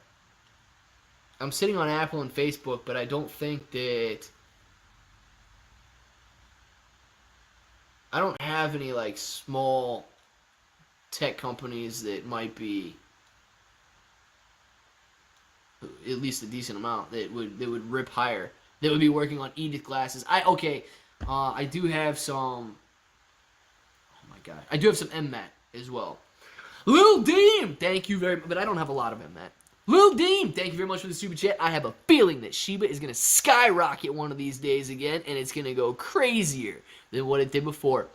I'm sitting on Apple and Facebook, but I don't think that I don't have any like small tech companies that might be at least a decent amount that would rip higher. That would be working on ETH glasses. I do have some. Oh my god, I do have some MMAT as well. Lil Deem, thank you very much, but I don't have a lot of MMAT. Lil Deem, thank you very much for the super chat. I have a feeling that Shiba is gonna skyrocket one of these days again, and it's gonna go crazier than what it did before.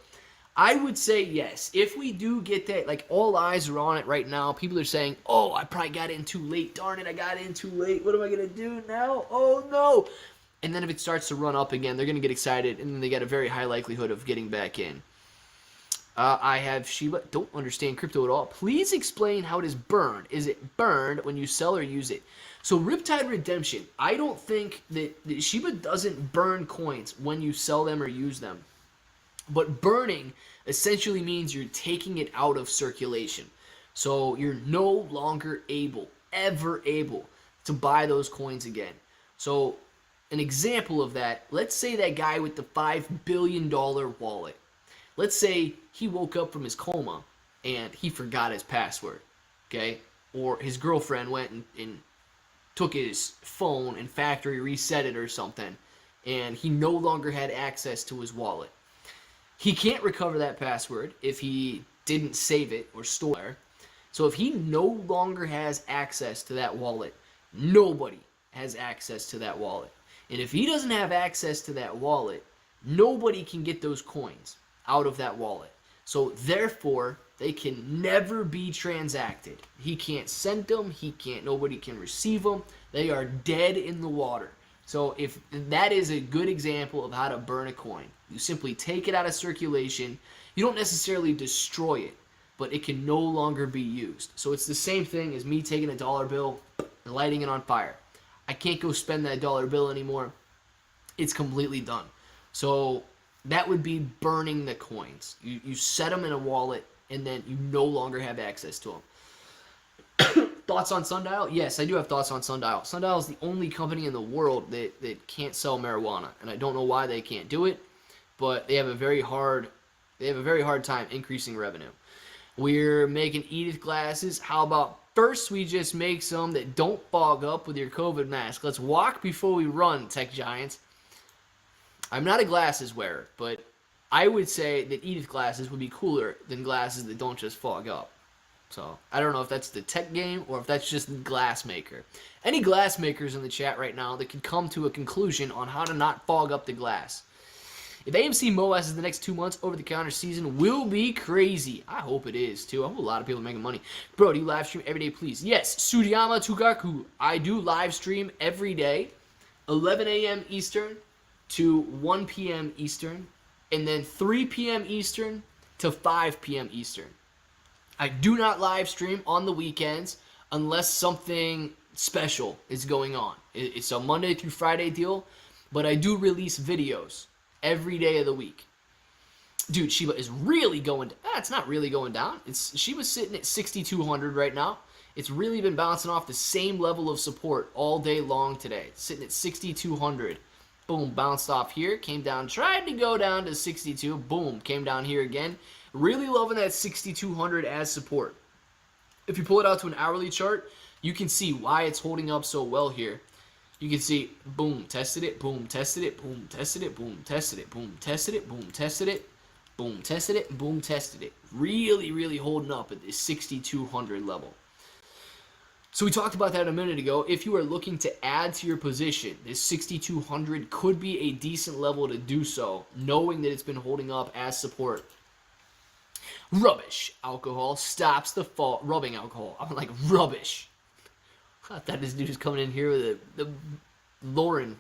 I would say yes. If we do get that, like, all eyes are on it right now. People are saying, oh, I probably got in too late. Darn it, I got in too late. What am I going to do now? Oh, no. And then if it starts to run up again, they're going to get excited, and then they got a very high likelihood of getting back in. I have Shiba. Don't understand crypto at all. Please explain how it is burned. Is it burned when you sell or use it? So Riptide Redemption, I don't think that Shiba doesn't burn coins when you sell them or use them. But burning essentially means you're taking it out of circulation. So you're no longer ever able to buy those coins again. So an example of that, let's say that guy with the $5 billion wallet. Let's say he woke up from his coma and he forgot his password, okay? Or his girlfriend went and took his phone and factory reset it or something, and he no longer had access to his wallet. He can't recover that password if he didn't save it or store it. So if he no longer has access to that wallet, nobody has access to that wallet. And if he doesn't have access to that wallet, nobody can get those coins out of that wallet. So therefore, they can never be transacted. He can't send them, nobody can receive them. They are dead in the water. So if that is a good example of how to burn a coin. You simply take it out of circulation. You don't necessarily destroy it, but it can no longer be used. So it's the same thing as me taking a dollar bill and lighting it on fire. I can't go spend that dollar bill anymore. It's completely done. So that would be burning the coins. You set them in a wallet, and then you no longer have access to them. Thoughts on Sundial? Yes, I do have thoughts on Sundial. Sundial is the only company in the world that can't sell marijuana, and I don't know why they can't do it, but they have a very hard time increasing revenue. We're making ETH glasses. How about first we just make some that don't fog up with your COVID mask? Let's walk before we run, tech giants. I'm not a glasses wearer, but I would say that ETH glasses would be cooler than glasses that don't just fog up. So I don't know if that's the tech game or if that's just the glass maker. Any glass makers in the chat right now that could come to a conclusion on how to not fog up the glass. If AMC MOAS is the next 2 months, over-the-counter season will be crazy. I hope it is, too. I hope a lot of people are making money. Bro, do you live stream every day, please? Yes, Suriyama Tugaku. I do live stream every day, 11 a.m. Eastern to 1 p.m. Eastern, and then 3 p.m. Eastern to 5 p.m. Eastern. I do not live stream on the weekends unless something special is going on. It's a Monday through Friday deal, but I do release videos every day of the week. Dude, Shiba is really going. It's not really going down. Shiba's sitting at 6,200 right now. It's really been bouncing off the same level of support all day long today. It's sitting at 6,200. Boom, bounced off here, came down, tried to go down to 62. Boom, came down here again. Really loving that 6,200 as support. If you pull it out to an hourly chart, you can see why it's holding up so well here. You can see, boom, tested it, boom, tested it, boom, tested it, boom, tested it, boom, tested it, boom, tested it, boom, tested it, boom, tested it. Really, really holding up at this 6,200 level. So we talked about that a minute ago. If you are looking to add to your position, this 6,200 could be a decent level to do so, knowing that it's been holding up as support. Rubbish alcohol stops the fall. Rubbing alcohol. I'm like, rubbish. I thought this dude was coming in here with the Lauren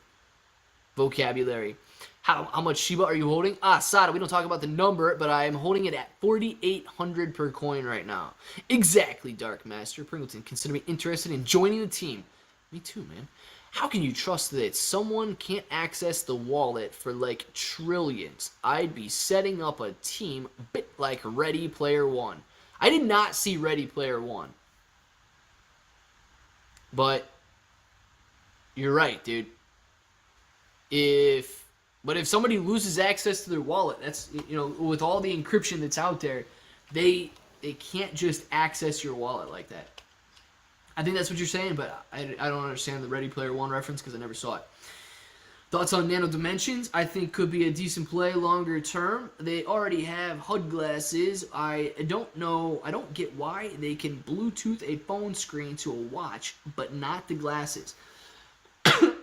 vocabulary. How much Shiba are you holding? Sada, we don't talk about the number, but I am holding it at 4,800 per coin right now. Exactly, Dark Master. Pringleton, consider me interested in joining the team. Me too, man. How can you trust that someone can't access the wallet for like trillions? I'd be setting up a team a bit like Ready Player One. I did not see Ready Player One. But you're right, dude. If somebody loses access to their wallet, that's, you know, with all the encryption that's out there, they can't just access your wallet like that. I think that's what you're saying, but I don't understand the Ready Player One reference because I never saw it. Thoughts on Nano Dimensions? I think could be a decent play longer term. They already have HUD glasses. I don't know. I don't get why they can Bluetooth a phone screen to a watch, but not the glasses.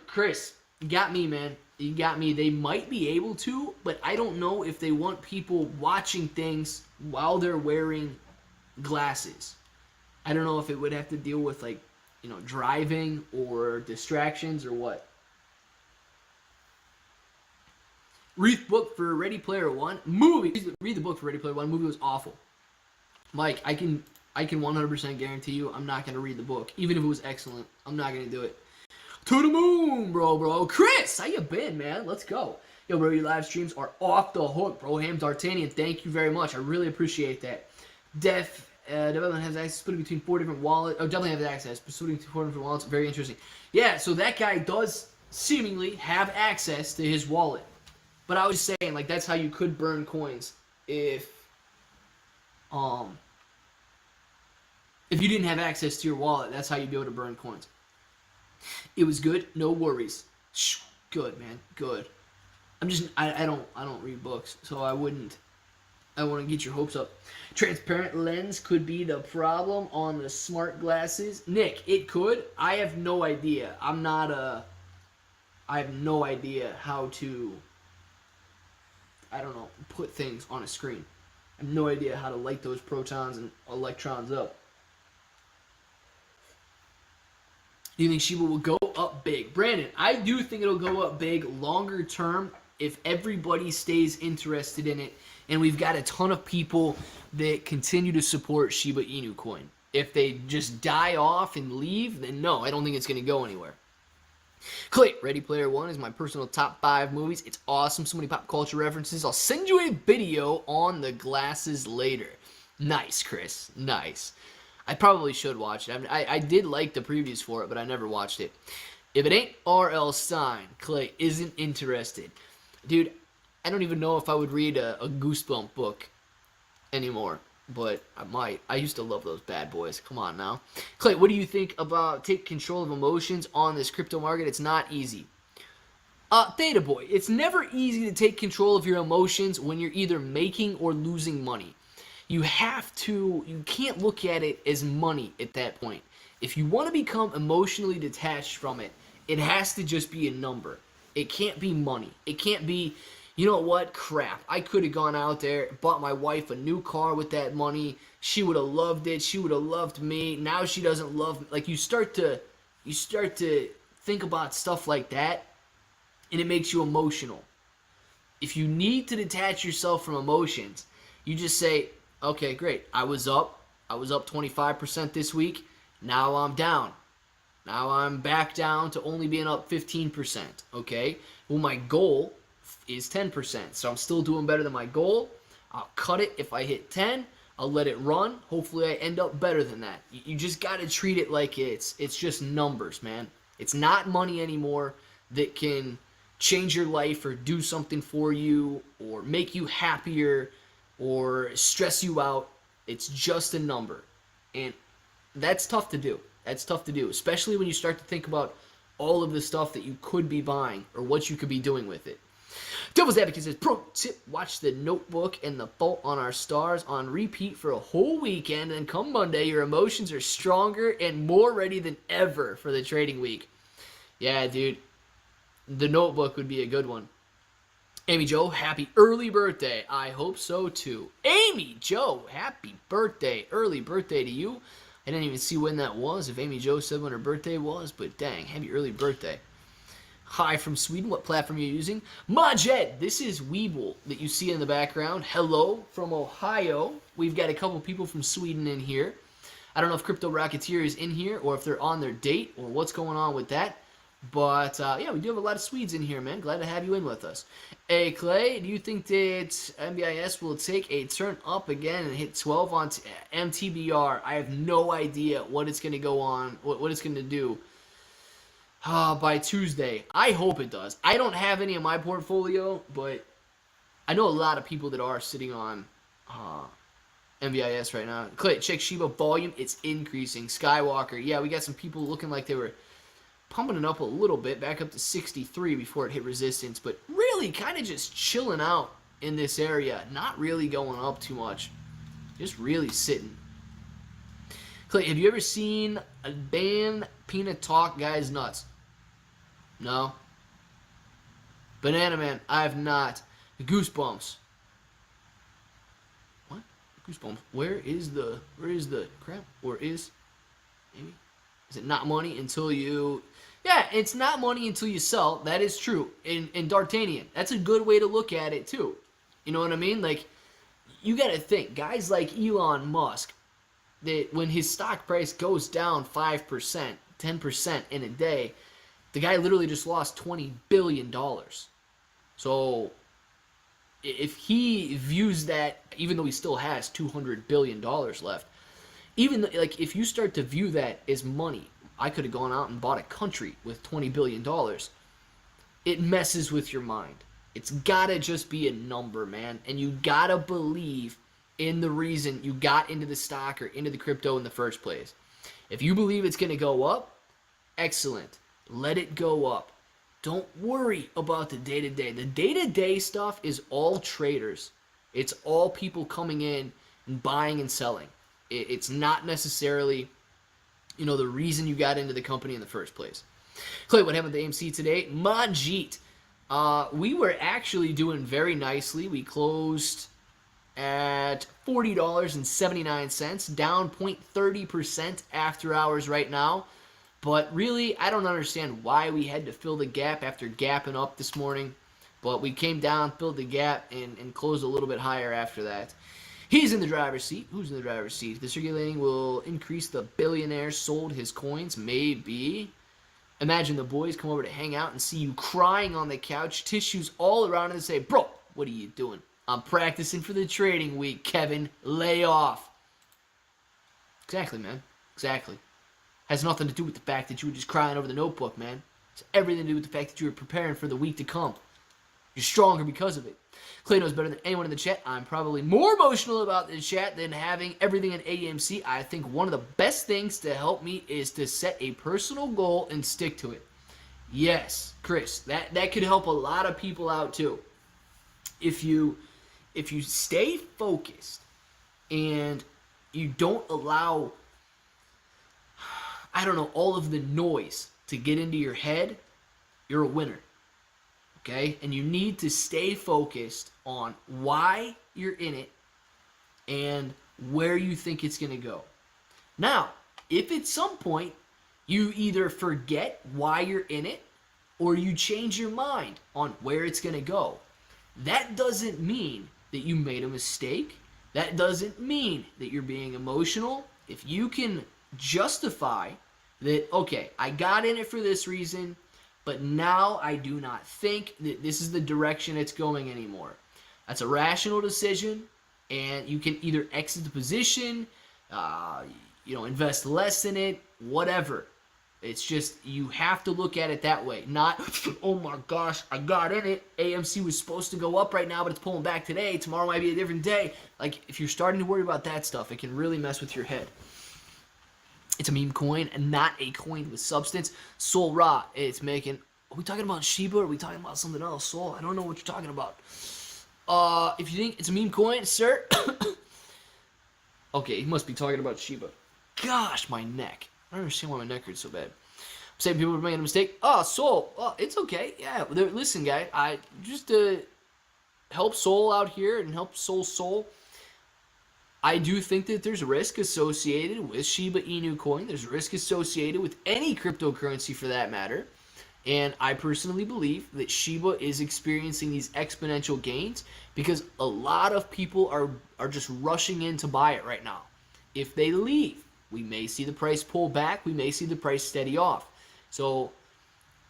Chris, you got me, man. You got me. They might be able to, but I don't know if they want people watching things while they're wearing glasses. I don't know if it would have to deal with, like, you know, driving or distractions or what. Read the book for Ready Player One. Read the book for Ready Player One. Movie was awful. Mike, I can 100% guarantee you I'm not going to read the book. Even if it was excellent, I'm not going to do it. To the moon, bro. Chris, how you been, man? Let's go. Yo, bro, your live streams are off the hook, bro. Ham D'Artagnan, thank you very much. I really appreciate that. Development has access, split between 4 different wallets. Oh, definitely has access, but splitting between 4 different wallets. Very interesting. Yeah, so that guy does seemingly have access to his wallet. But I was saying, like, that's how you could burn coins if you didn't have access to your wallet. That's how you'd be able to burn coins. It was good, no worries. Good, man, good. I don't read books, so I wouldn't get your hopes up. Transparent lens could be the problem on the smart glasses. Nick, it could. I have no idea. I have no idea how to, I don't know, put things on a screen. I have no idea how to light those protons and electrons up. Do you think Shiba will go up big? Brandon, I do think it'll go up big longer term if everybody stays interested in it. And we've got a ton of people that continue to support Shiba Inu Coin. If they just die off and leave, then no, I don't think it's going to go anywhere. Clay, Ready Player One is my personal top 5 movies. It's awesome. So many pop culture references. I'll send you a video on the glasses later. Nice, Chris. Nice. I probably should watch it. I mean, I did like the previews for it, but I never watched it. If it ain't R.L. Stein, Clay isn't interested. Dude, I don't even know if I would read a Goosebump book anymore, but I might. I used to love those bad boys. Come on now. Clay, what do you think about take control of emotions on this crypto market? It's not easy. Theta Boy, it's never easy to take control of your emotions when you're either making or losing money. You can't look at it as money at that point. If you want to become emotionally detached from it, it has to just be a number. It can't be money. It can't be, you know what, crap. I could have gone out there, bought my wife a new car with that money. She would have loved it. She would have loved me. Now she doesn't love me. Like, you start to think about stuff like that, and it makes you emotional. If you need to detach yourself from emotions, you just say, okay, great. I was up 25% this week. Now I'm down. Now I'm back down to only being up 15%. Okay? Well, my goal is 10%. So I'm still doing better than my goal. I'll cut it if I hit 10. I'll let it run. Hopefully I end up better than that. You just got to treat it like it's just numbers, man. It's not money anymore that can change your life or do something for you or make you happier or stress you out. It's just a number. And that's tough to do. That's tough to do, especially when you start to think about all of the stuff that you could be buying or what you could be doing with it. Devil's Advocate says, pro tip, watch The Notebook and The Fault on Our Stars on repeat for a whole weekend, and come Monday, your emotions are stronger and more ready than ever for the trading week. Yeah, dude. The Notebook would be a good one. Amy Joe, happy early birthday. I hope so too. Amy Joe, happy birthday. Early birthday to you. I didn't even see when that was, if Amy Joe said when her birthday was, but dang, happy early birthday. Hi from Sweden. What platform are you using? Majed, this is Weeble that you see in the background. Hello from Ohio. We've got a couple people from Sweden in here. I don't know if Crypto Rocketeer is in here or if they're on their date or what's going on with that. But, yeah, we do have a lot of Swedes in here, man. Glad to have you in with us. Hey, Clay, do you think that Nbis will take a turn up again and hit 12 on Mtbr? I have no idea what it's going to go on, what it's going to do by Tuesday. I hope it does. I don't have any in my portfolio, but I know a lot of people that are sitting on Nbis right now. Clay, check Shiba volume. It's increasing. Skywalker. Yeah, we got some people looking like they were pumping it up a little bit, back up to 63 before it hit resistance, but really kind of just chilling out in this area. Not really going up too much. Just really sitting. Clay, have you ever seen a Dan Peanut talk? Guy's nuts. No? Banana Man, I have not. Goosebumps. What? Goosebumps. Where is the crap? Or is, maybe? Is it not money until you... Yeah, it's not money until you sell. That is true. In D'Artagnan, that's a good way to look at it, too. You know what I mean? Like, you got to think, guys like Elon Musk, that when his stock price goes down 5%, 10% in a day, the guy literally just lost $20 billion. So if he views that, even though he still has $200 billion left, even like if you start to view that as money, I could have gone out and bought a country with $20 billion. It messes with your mind. It's got to just be a number, man. And you got to believe in the reason you got into the stock or into the crypto in the first place. If you believe it's going to go up, excellent. Let it go up. Don't worry about the day-to-day. The day-to-day stuff is all traders. It's all people coming in and buying and selling. It's not necessarily, the reason you got into the company in the first place. Clay, what happened with AMC today? Majit. We were actually doing very nicely. We closed at $40.79, down 0.30% after hours right now. But really, I don't understand why we had to fill the gap after gapping up this morning. But we came down, filled the gap, and closed a little bit higher after that. He's in the driver's seat. Who's in the driver's seat? The circulating will increase the billionaire sold his coins. Maybe. Imagine the boys come over to hang out and see you crying on the couch, tissues all around, and say, bro, what are you doing? I'm practicing for the trading week, Kevin. Lay off. Exactly, man. Exactly. Has nothing to do with the fact that you were just crying over the notebook, man. It's everything to do with the fact that you were preparing for the week to come. You're stronger because of it. Clay knows better than anyone in the chat. I'm probably more emotional about the chat than having everything in AMC. I think one of the best things to help me is to set a personal goal and stick to it. Yes, Chris, that could help a lot of people out too. If you stay focused and you don't allow, all of the noise to get into your head, you're a winner. Okay? And you need to stay focused on why you're in it and where you think it's going to go. Now, if at some point you either forget why you're in it or you change your mind on where it's going to go, that doesn't mean that you made a mistake. That doesn't mean that you're being emotional. If you can justify that, okay, I got in it for this reason, but now I do not think that this is the direction it's going anymore. That's a rational decision, and you can either exit the position, invest less in it, whatever. It's just, you have to look at it that way. Not, oh my gosh, I got in it. AMC was supposed to go up right now, but it's pulling back today. Tomorrow might be a different day. Like, if you're starting to worry about that stuff, it can really mess with your head. It's a meme coin and not a coin with substance. Sol Ra, it's making... Are we talking about Sheba or are we talking about something else? Sol, I don't know what you're talking about. If you think it's a meme coin, sir... Okay, he must be talking about Sheba. Gosh, my neck. I don't understand why my neck hurts so bad. I'm saying people are making a mistake. Oh, Sol. Oh, it's okay. Yeah, listen, guy. I just help Sol out here and help Sol. I do think that there's risk associated with Shiba Inu coin. There's risk associated with any cryptocurrency for that matter. And I personally believe that Shiba is experiencing these exponential gains because a lot of people are just rushing in to buy it right now. If they leave, we may see the price pull back. We may see the price steady off. So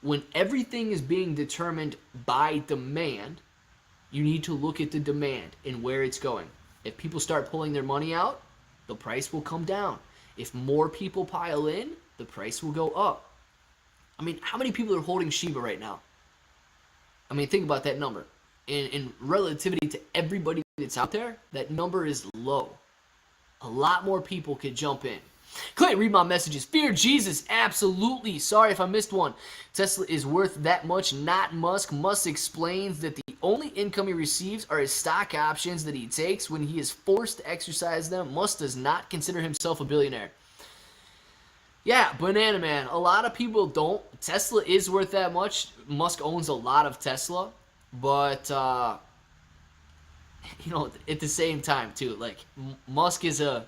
when everything is being determined by demand, you need to look at the demand and where it's going. If people start pulling their money out, the price will come down. If more people pile in, the price will go up. I mean, how many people are holding Shiba right now? I mean, think about that number. In relativity to everybody that's out there, that number is low. a lot more people could jump in. Clay, read my messages. Fear Jesus, absolutely. Sorry if I missed one. Tesla is worth that much, not Musk. Musk explains that the only income he receives are his stock options that he takes when he is forced to exercise them. Musk does not consider himself a billionaire. Yeah, Banana Man. A lot of people don't. Tesla is worth that much. Musk owns a lot of Tesla. But, you know, at the same time, too, like, Musk is a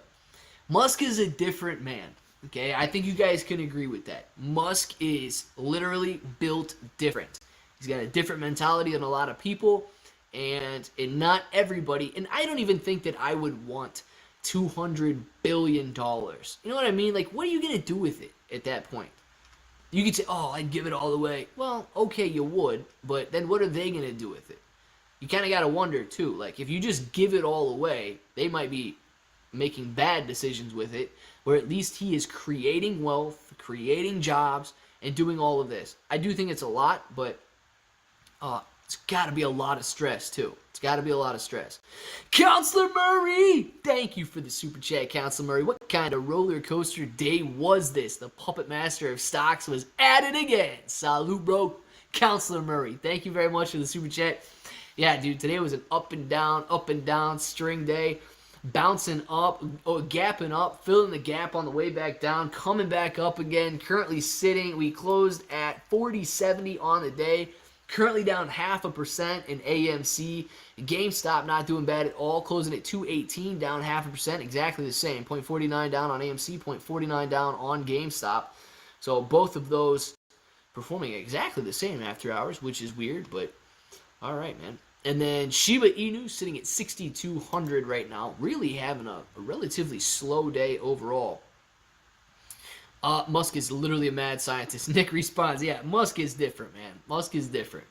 different man. Okay, I think you guys can agree with that. Musk is literally built different. He's got a different mentality than a lot of people, and not everybody. And I don't even think that I would want $200 billion. You know what I mean? Like, what are you gonna do with it at that point? You could say, "Oh, I'd give it all away." Well, okay, you would, but then what are they gonna do with it? You kind of gotta wonder too. Like, if you just give it all away, they might be making bad decisions with it, where at least he is creating wealth, creating jobs, and doing all of this. I do think it's a lot, but it's got to be a lot of stress too. It's got to be a lot of stress. Counselor Murray, thank you for the super chat, Counselor Murray. What kind of roller coaster day was this? The puppet master of stocks was at it again. Salute, bro. Counselor Murray, thank you very much for the super chat. Yeah, dude, today was an up and down string day. Bouncing up, gapping up, filling the gap on the way back down, coming back up again, currently sitting. We closed at 40.70 on the day, currently down 0.5% in AMC. GameStop not doing bad at all, closing at 218, down 0.5%, exactly the same. 0.49 down on AMC, 0.49 down on GameStop. So both of those performing exactly the same after hours, which is weird, but all right, man. And then Shiba Inu sitting at 6,200 right now, really having a relatively slow day overall. Musk is literally a mad scientist. Nick responds, yeah, Musk is different, man. Musk is different.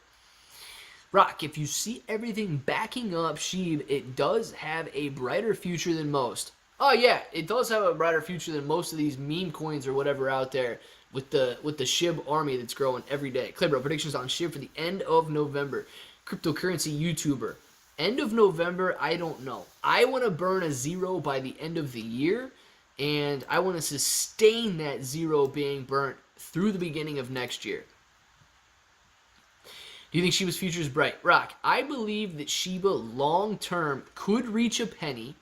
Rock, if you see everything backing up SHIB, it does have a brighter future than most. Oh yeah, it does have a brighter future than most of these meme coins or whatever out there with the SHIB army that's growing every day. Claybro, predictions on SHIB for the end of November. Cryptocurrency YouTuber. End of November, I don't know. I want to burn a zero by the end of the year, and I want to sustain that zero being burnt through the beginning of next year. Do you think Shiba's future is bright? Rock, I believe that Shiba long-term could reach a penny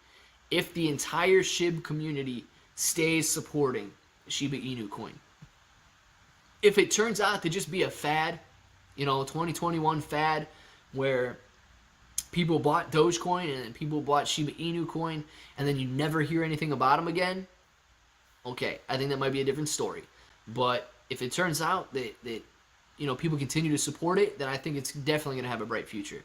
if the entire SHIB community stays supporting Shiba Inu coin. If it turns out to just be a fad, 2021 fad, where people bought Dogecoin and then people bought Shiba Inu coin and then you never hear anything about them again, okay, I think that might be a different story. But if it turns out that people continue to support it, then I think it's definitely going to have a bright future.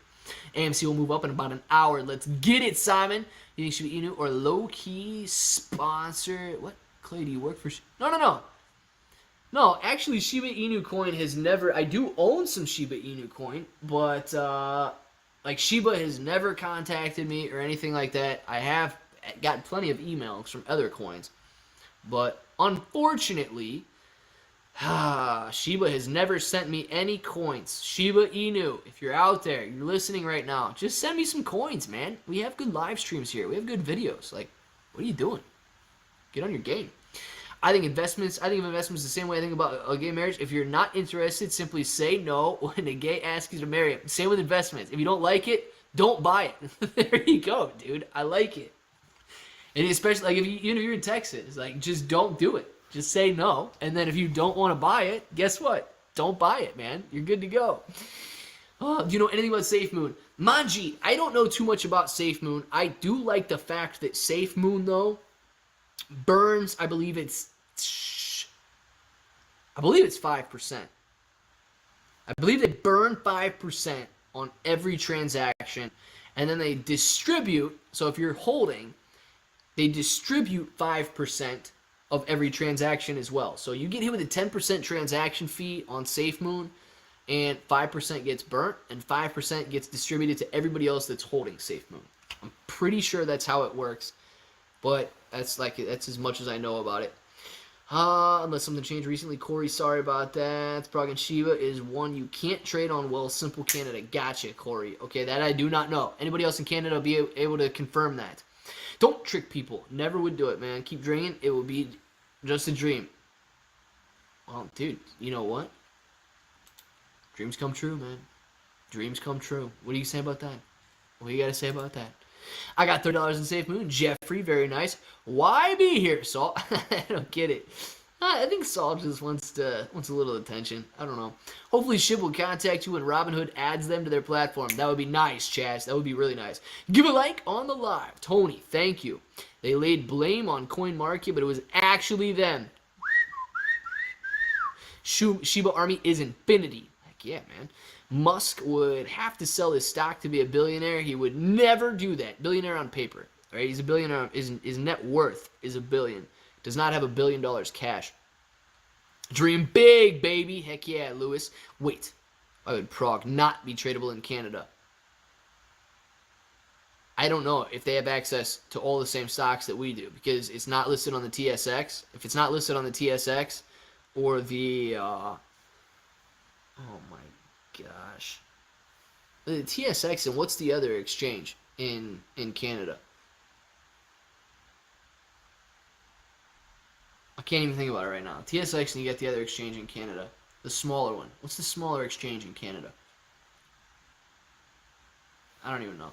AMC will move up in about an hour. Let's get it, Simon. You think Shiba Inu or low-key sponsor? What? Clay, do you work for... No, actually, Shiba Inu coin has never... I do own some Shiba Inu coin, but, Shiba has never contacted me or anything like that. I have got plenty of emails from other coins, but unfortunately, Shiba has never sent me any coins. Shiba Inu, if you're out there, you're listening right now, just send me some coins, man. We have good live streams here. We have good videos. Like, what are you doing? Get on your game. I think of investments the same way I think about a gay marriage. If you're not interested, simply say no when a gay asks you to marry him. Same with investments. If you don't like it, don't buy it. There you go, dude. I like it. And especially, even if you're in Texas, just don't do it. Just say no. And then if you don't want to buy it, guess what? Don't buy it, man. You're good to go. Do you know anything about SafeMoon? Manji, I don't know too much about SafeMoon. I do like the fact that SafeMoon, though, burns, I believe it's 5%. I believe they burn 5% on every transaction, and then they distribute, so if you're holding, they distribute 5% of every transaction as well. So you get hit with a 10% transaction fee on SafeMoon, and 5% gets burnt, and 5% gets distributed to everybody else that's holding SafeMoon. I'm pretty sure that's how it works, but that's as much as I know about it. Unless something changed recently. Corey, sorry about that. Prague Shiba is one you can't trade on Simple Canada. Gotcha, Corey. Okay, that I do not know. Anybody else in Canada will be able to confirm that. Don't trick people. Never would do it, man. Keep drinking. It will be just a dream. Well, dude, you know what? Dreams come true, man. Dreams come true. What do you say about that? What do you got to say about that? I got $30 in Safe Moon. Jeffrey, very nice. Why be here, Salt? I don't get it. I think Salt just wants a little attention. I don't know. Hopefully, SHIB will contact you when Robinhood adds them to their platform. That would be nice, Chaz. That would be really nice. Give a like on the live. Tony, thank you. They laid blame on CoinMarket, but it was actually them. Shiba Army is infinity. Heck yeah, man. Musk would have to sell his stock to be a billionaire. He would never do that. Billionaire on paper, right? He's a billionaire. His net worth is $1 billion. Does not have $1 billion cash. Dream big, baby. Heck yeah, Lewis. Wait, why would Prague not be tradable in Canada? I don't know if they have access to all the same stocks that we do because it's not listed on the TSX. If it's not listed on the TSX or the oh my gosh. The TSX and what's the other exchange in Canada? I can't even think about it right now. TSX and you get the other exchange in Canada. The smaller one. What's the smaller exchange in Canada? I don't even know.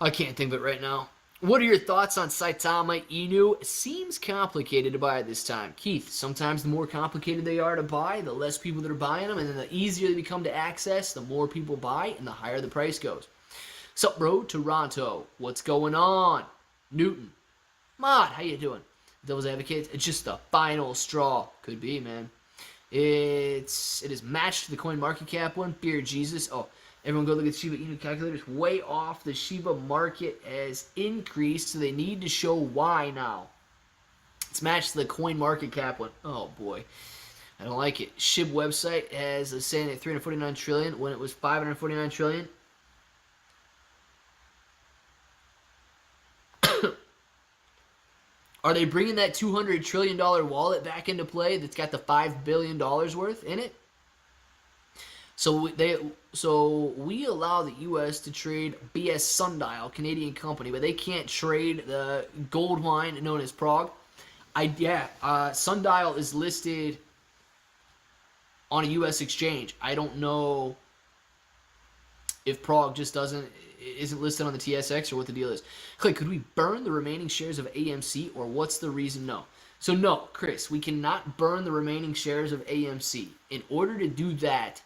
I can't think of it right now. What are your thoughts on Saitama Inu? Seems complicated to buy at this time. Keith, sometimes the more complicated they are to buy, the less people that are buying them, and then the easier they become to access, the more people buy, and the higher the price goes. Sup, bro? Toronto. What's going on? Newton. Mod, how you doing? Devil's Advocate. It's just the final straw. Could be, man. It is matched to the coin market cap one. Beer Jesus. Oh, everyone go look at Shiba Inu calculators. Way off. The Shiba market has increased, so they need to show why now. It's matched to the coin market cap one. Oh boy, I don't like it. SHIB website has a saying at 349 trillion when it was 549 trillion. Are they bringing that $200 trillion wallet back into play that's got the $5 billion worth in it? So we allow the U.S. to trade BS Sundial, Canadian company, but they can't trade the gold mine known as Prague. Sundial is listed on a U.S. exchange. I don't know if Prague just isn't listed on the TSX or what the deal is. Clay, could we burn the remaining shares of AMC or what's the reason? No. So no, Chris, we cannot burn the remaining shares of AMC. In order to do that,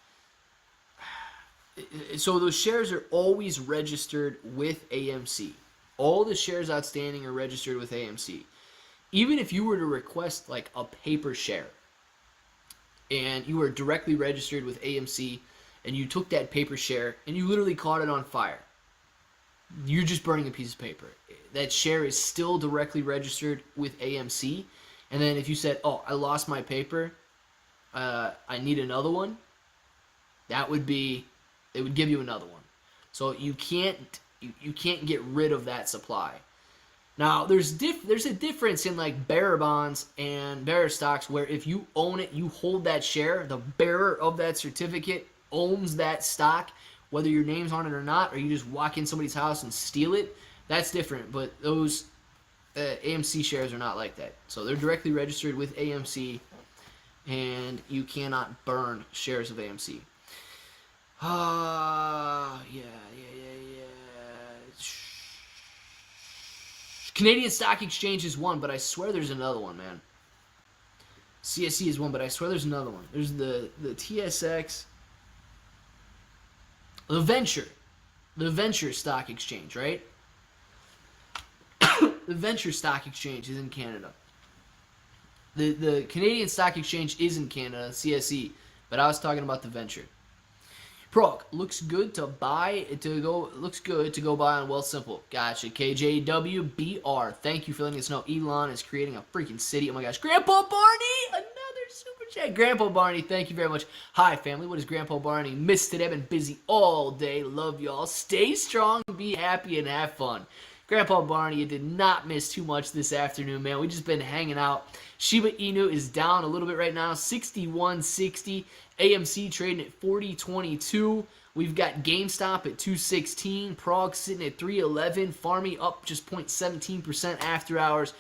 so those shares are always registered with AMC. All the shares outstanding are registered with AMC. Even if you were to request like a paper share and you were directly registered with AMC and you took that paper share and you literally caught it on fire, you're just burning a piece of paper. That share is still directly registered with AMC. And then if you said, oh, I lost my paper, I need another one, that would be, they would give you another one. So you can't get rid of that supply. Now, there's a difference in like bearer bonds and bearer stocks where if you own it, you hold that share, the bearer of that certificate owns that stock, whether your name's on it or not, or you just walk in somebody's house and steal it, that's different. But those AMC shares are not like that. So they're directly registered with AMC, and you cannot burn shares of AMC. Yeah. Canadian Stock Exchange is one, but I swear there's another one, man. CSE is one, but I swear there's another one. There's the TSX. The Venture Stock Exchange, right? The Venture Stock Exchange is in Canada. The Canadian Stock Exchange is in Canada, CSE, but I was talking about the Venture. Prague looks good to buy looks good to go buy on Wealthsimple. Gotcha. KJWBR. Thank you for letting us know. Elon is creating a freaking city. Oh my gosh. Grandpa Barney! Another super chat. Grandpa Barney, thank you very much. Hi family. What is Grandpa Barney missed today? I've been busy all day. Love y'all. Stay strong, be happy, and have fun. Grandpa Barney, you did not miss too much this afternoon, man. We just been hanging out. Shiba Inu is down a little bit right now, 61.60. AMC trading at 40.22. We've got GameStop at 216, Prague sitting at 311, Farmy up just 0.17% after hours.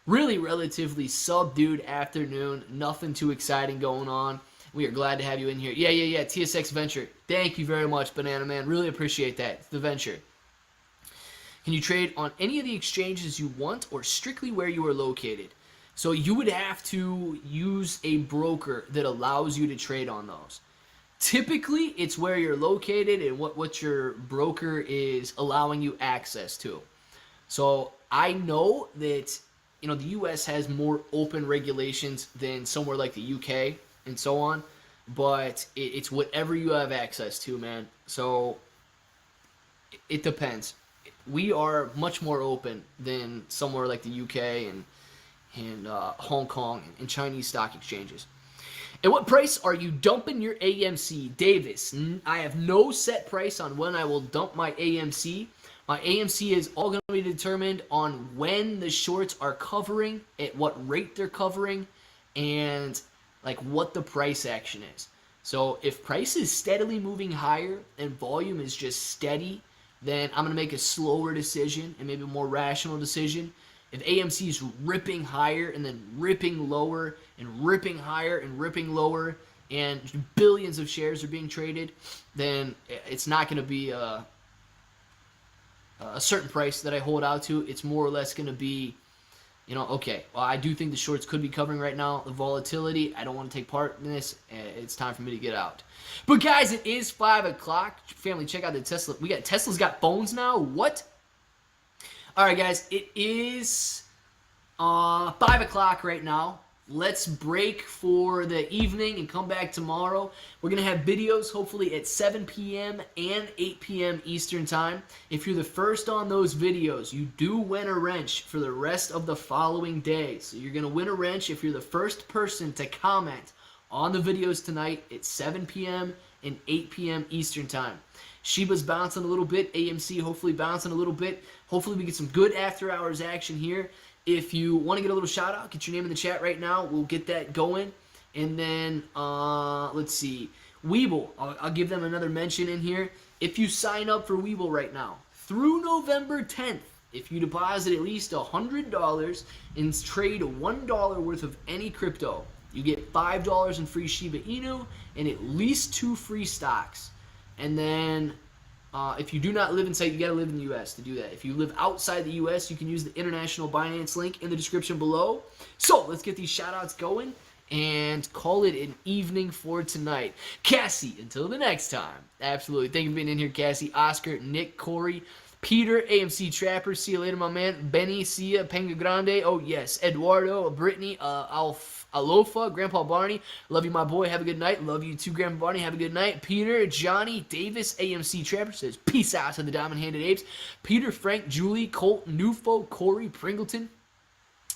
Really relatively subdued afternoon. Nothing too exciting going on. We are glad to have you in here. Yeah. TSX Venture. Thank you very much, Banana Man. Really appreciate that. It's the Venture. Can you trade on any of the exchanges you want or strictly where you are located? So you would have to use a broker that allows you to trade on those. Typically, it's where you're located and what your broker is allowing you access to. So I know that the U.S. has more open regulations than somewhere like the U.K. and so on, but it's whatever you have access to, man. So it depends. We are much more open than somewhere like the UK and Hong Kong and Chinese stock exchanges. At what price are you dumping your AMC? Davis, I have no set price on when I will dump my AMC. My AMC is all going to be determined on when the shorts are covering, at what rate they're covering, and like what the price action is. So if price is steadily moving higher and volume is just steady, then I'm going to make a slower decision and maybe a more rational decision. If AMC is ripping higher and then ripping lower and ripping higher and ripping lower and billions of shares are being traded, then it's not going to be a certain price that I hold out to. It's more or less going to be, okay, well, I do think the shorts could be covering right now. The volatility, I don't want to take part in this. It's time for me to get out. But guys, it is 5 o'clock. Family, check out the Tesla. Tesla's got phones now. What? All right, guys, it is 5 o'clock right now. Let's break for the evening and come back tomorrow. We're going to have videos hopefully at 7 p.m. and 8 p.m. Eastern Time. If you're the first on those videos, you do win a wrench for the rest of the following day. So you're going to win a wrench if you're the first person to comment on the videos tonight at 7 p.m. and 8 p.m. Eastern Time. Shiba's bouncing a little bit. AMC hopefully bouncing a little bit. Hopefully we get some good after hours action here. If you want to get a little shout out, get your name in the chat right now. We'll get that going. And then, let's see. Webull, I'll give them another mention in here. If you sign up for Webull right now, through November 10th, if you deposit at least $100 and trade $1 worth of any crypto, you get $5 in free Shiba Inu and at least 2 free stocks. And then if you do not live inside, you got to live in the U.S. to do that. If you live outside the U.S., you can use the international Binance link in the description below. So let's get these shout-outs going and call it an evening for tonight. Cassie, until the next time. Absolutely. Thank you for being in here, Cassie. Oscar, Nick, Corey, Peter, AMC Trapper. See you later, my man. Benny, see ya. Penga Grande. Oh, yes. Eduardo, Brittany, Alofa, Grandpa Barney. Love you, my boy. Have a good night. Love you too, Grandpa Barney. Have a good night. Peter, Johnny, Davis, AMC Trapper says, peace out to the diamond-handed apes. Peter, Frank, Julie, Colt, Nufo, Corey, Pringleton,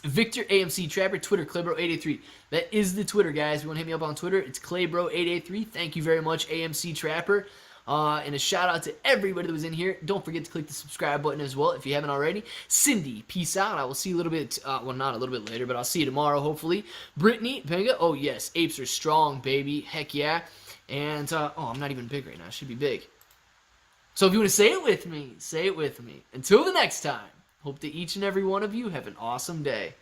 Victor, AMC Trapper, Twitter, Claybro883. That is the Twitter, guys. If you want to hit me up on Twitter, it's Claybro883. Thank you very much, AMC Trapper. And a shout out to everybody that was in here. Don't forget to click the subscribe button as well if you haven't already. Cindy, peace out. I will see you a little bit, well, not a little bit later, but I'll see you tomorrow, hopefully. Brittany, Penga, oh yes, apes are strong, baby. Heck yeah. And, oh, I'm not even big right now. I should be big. So if you want to say it with me, say it with me. Until the next time, hope that each and every one of you have an awesome day.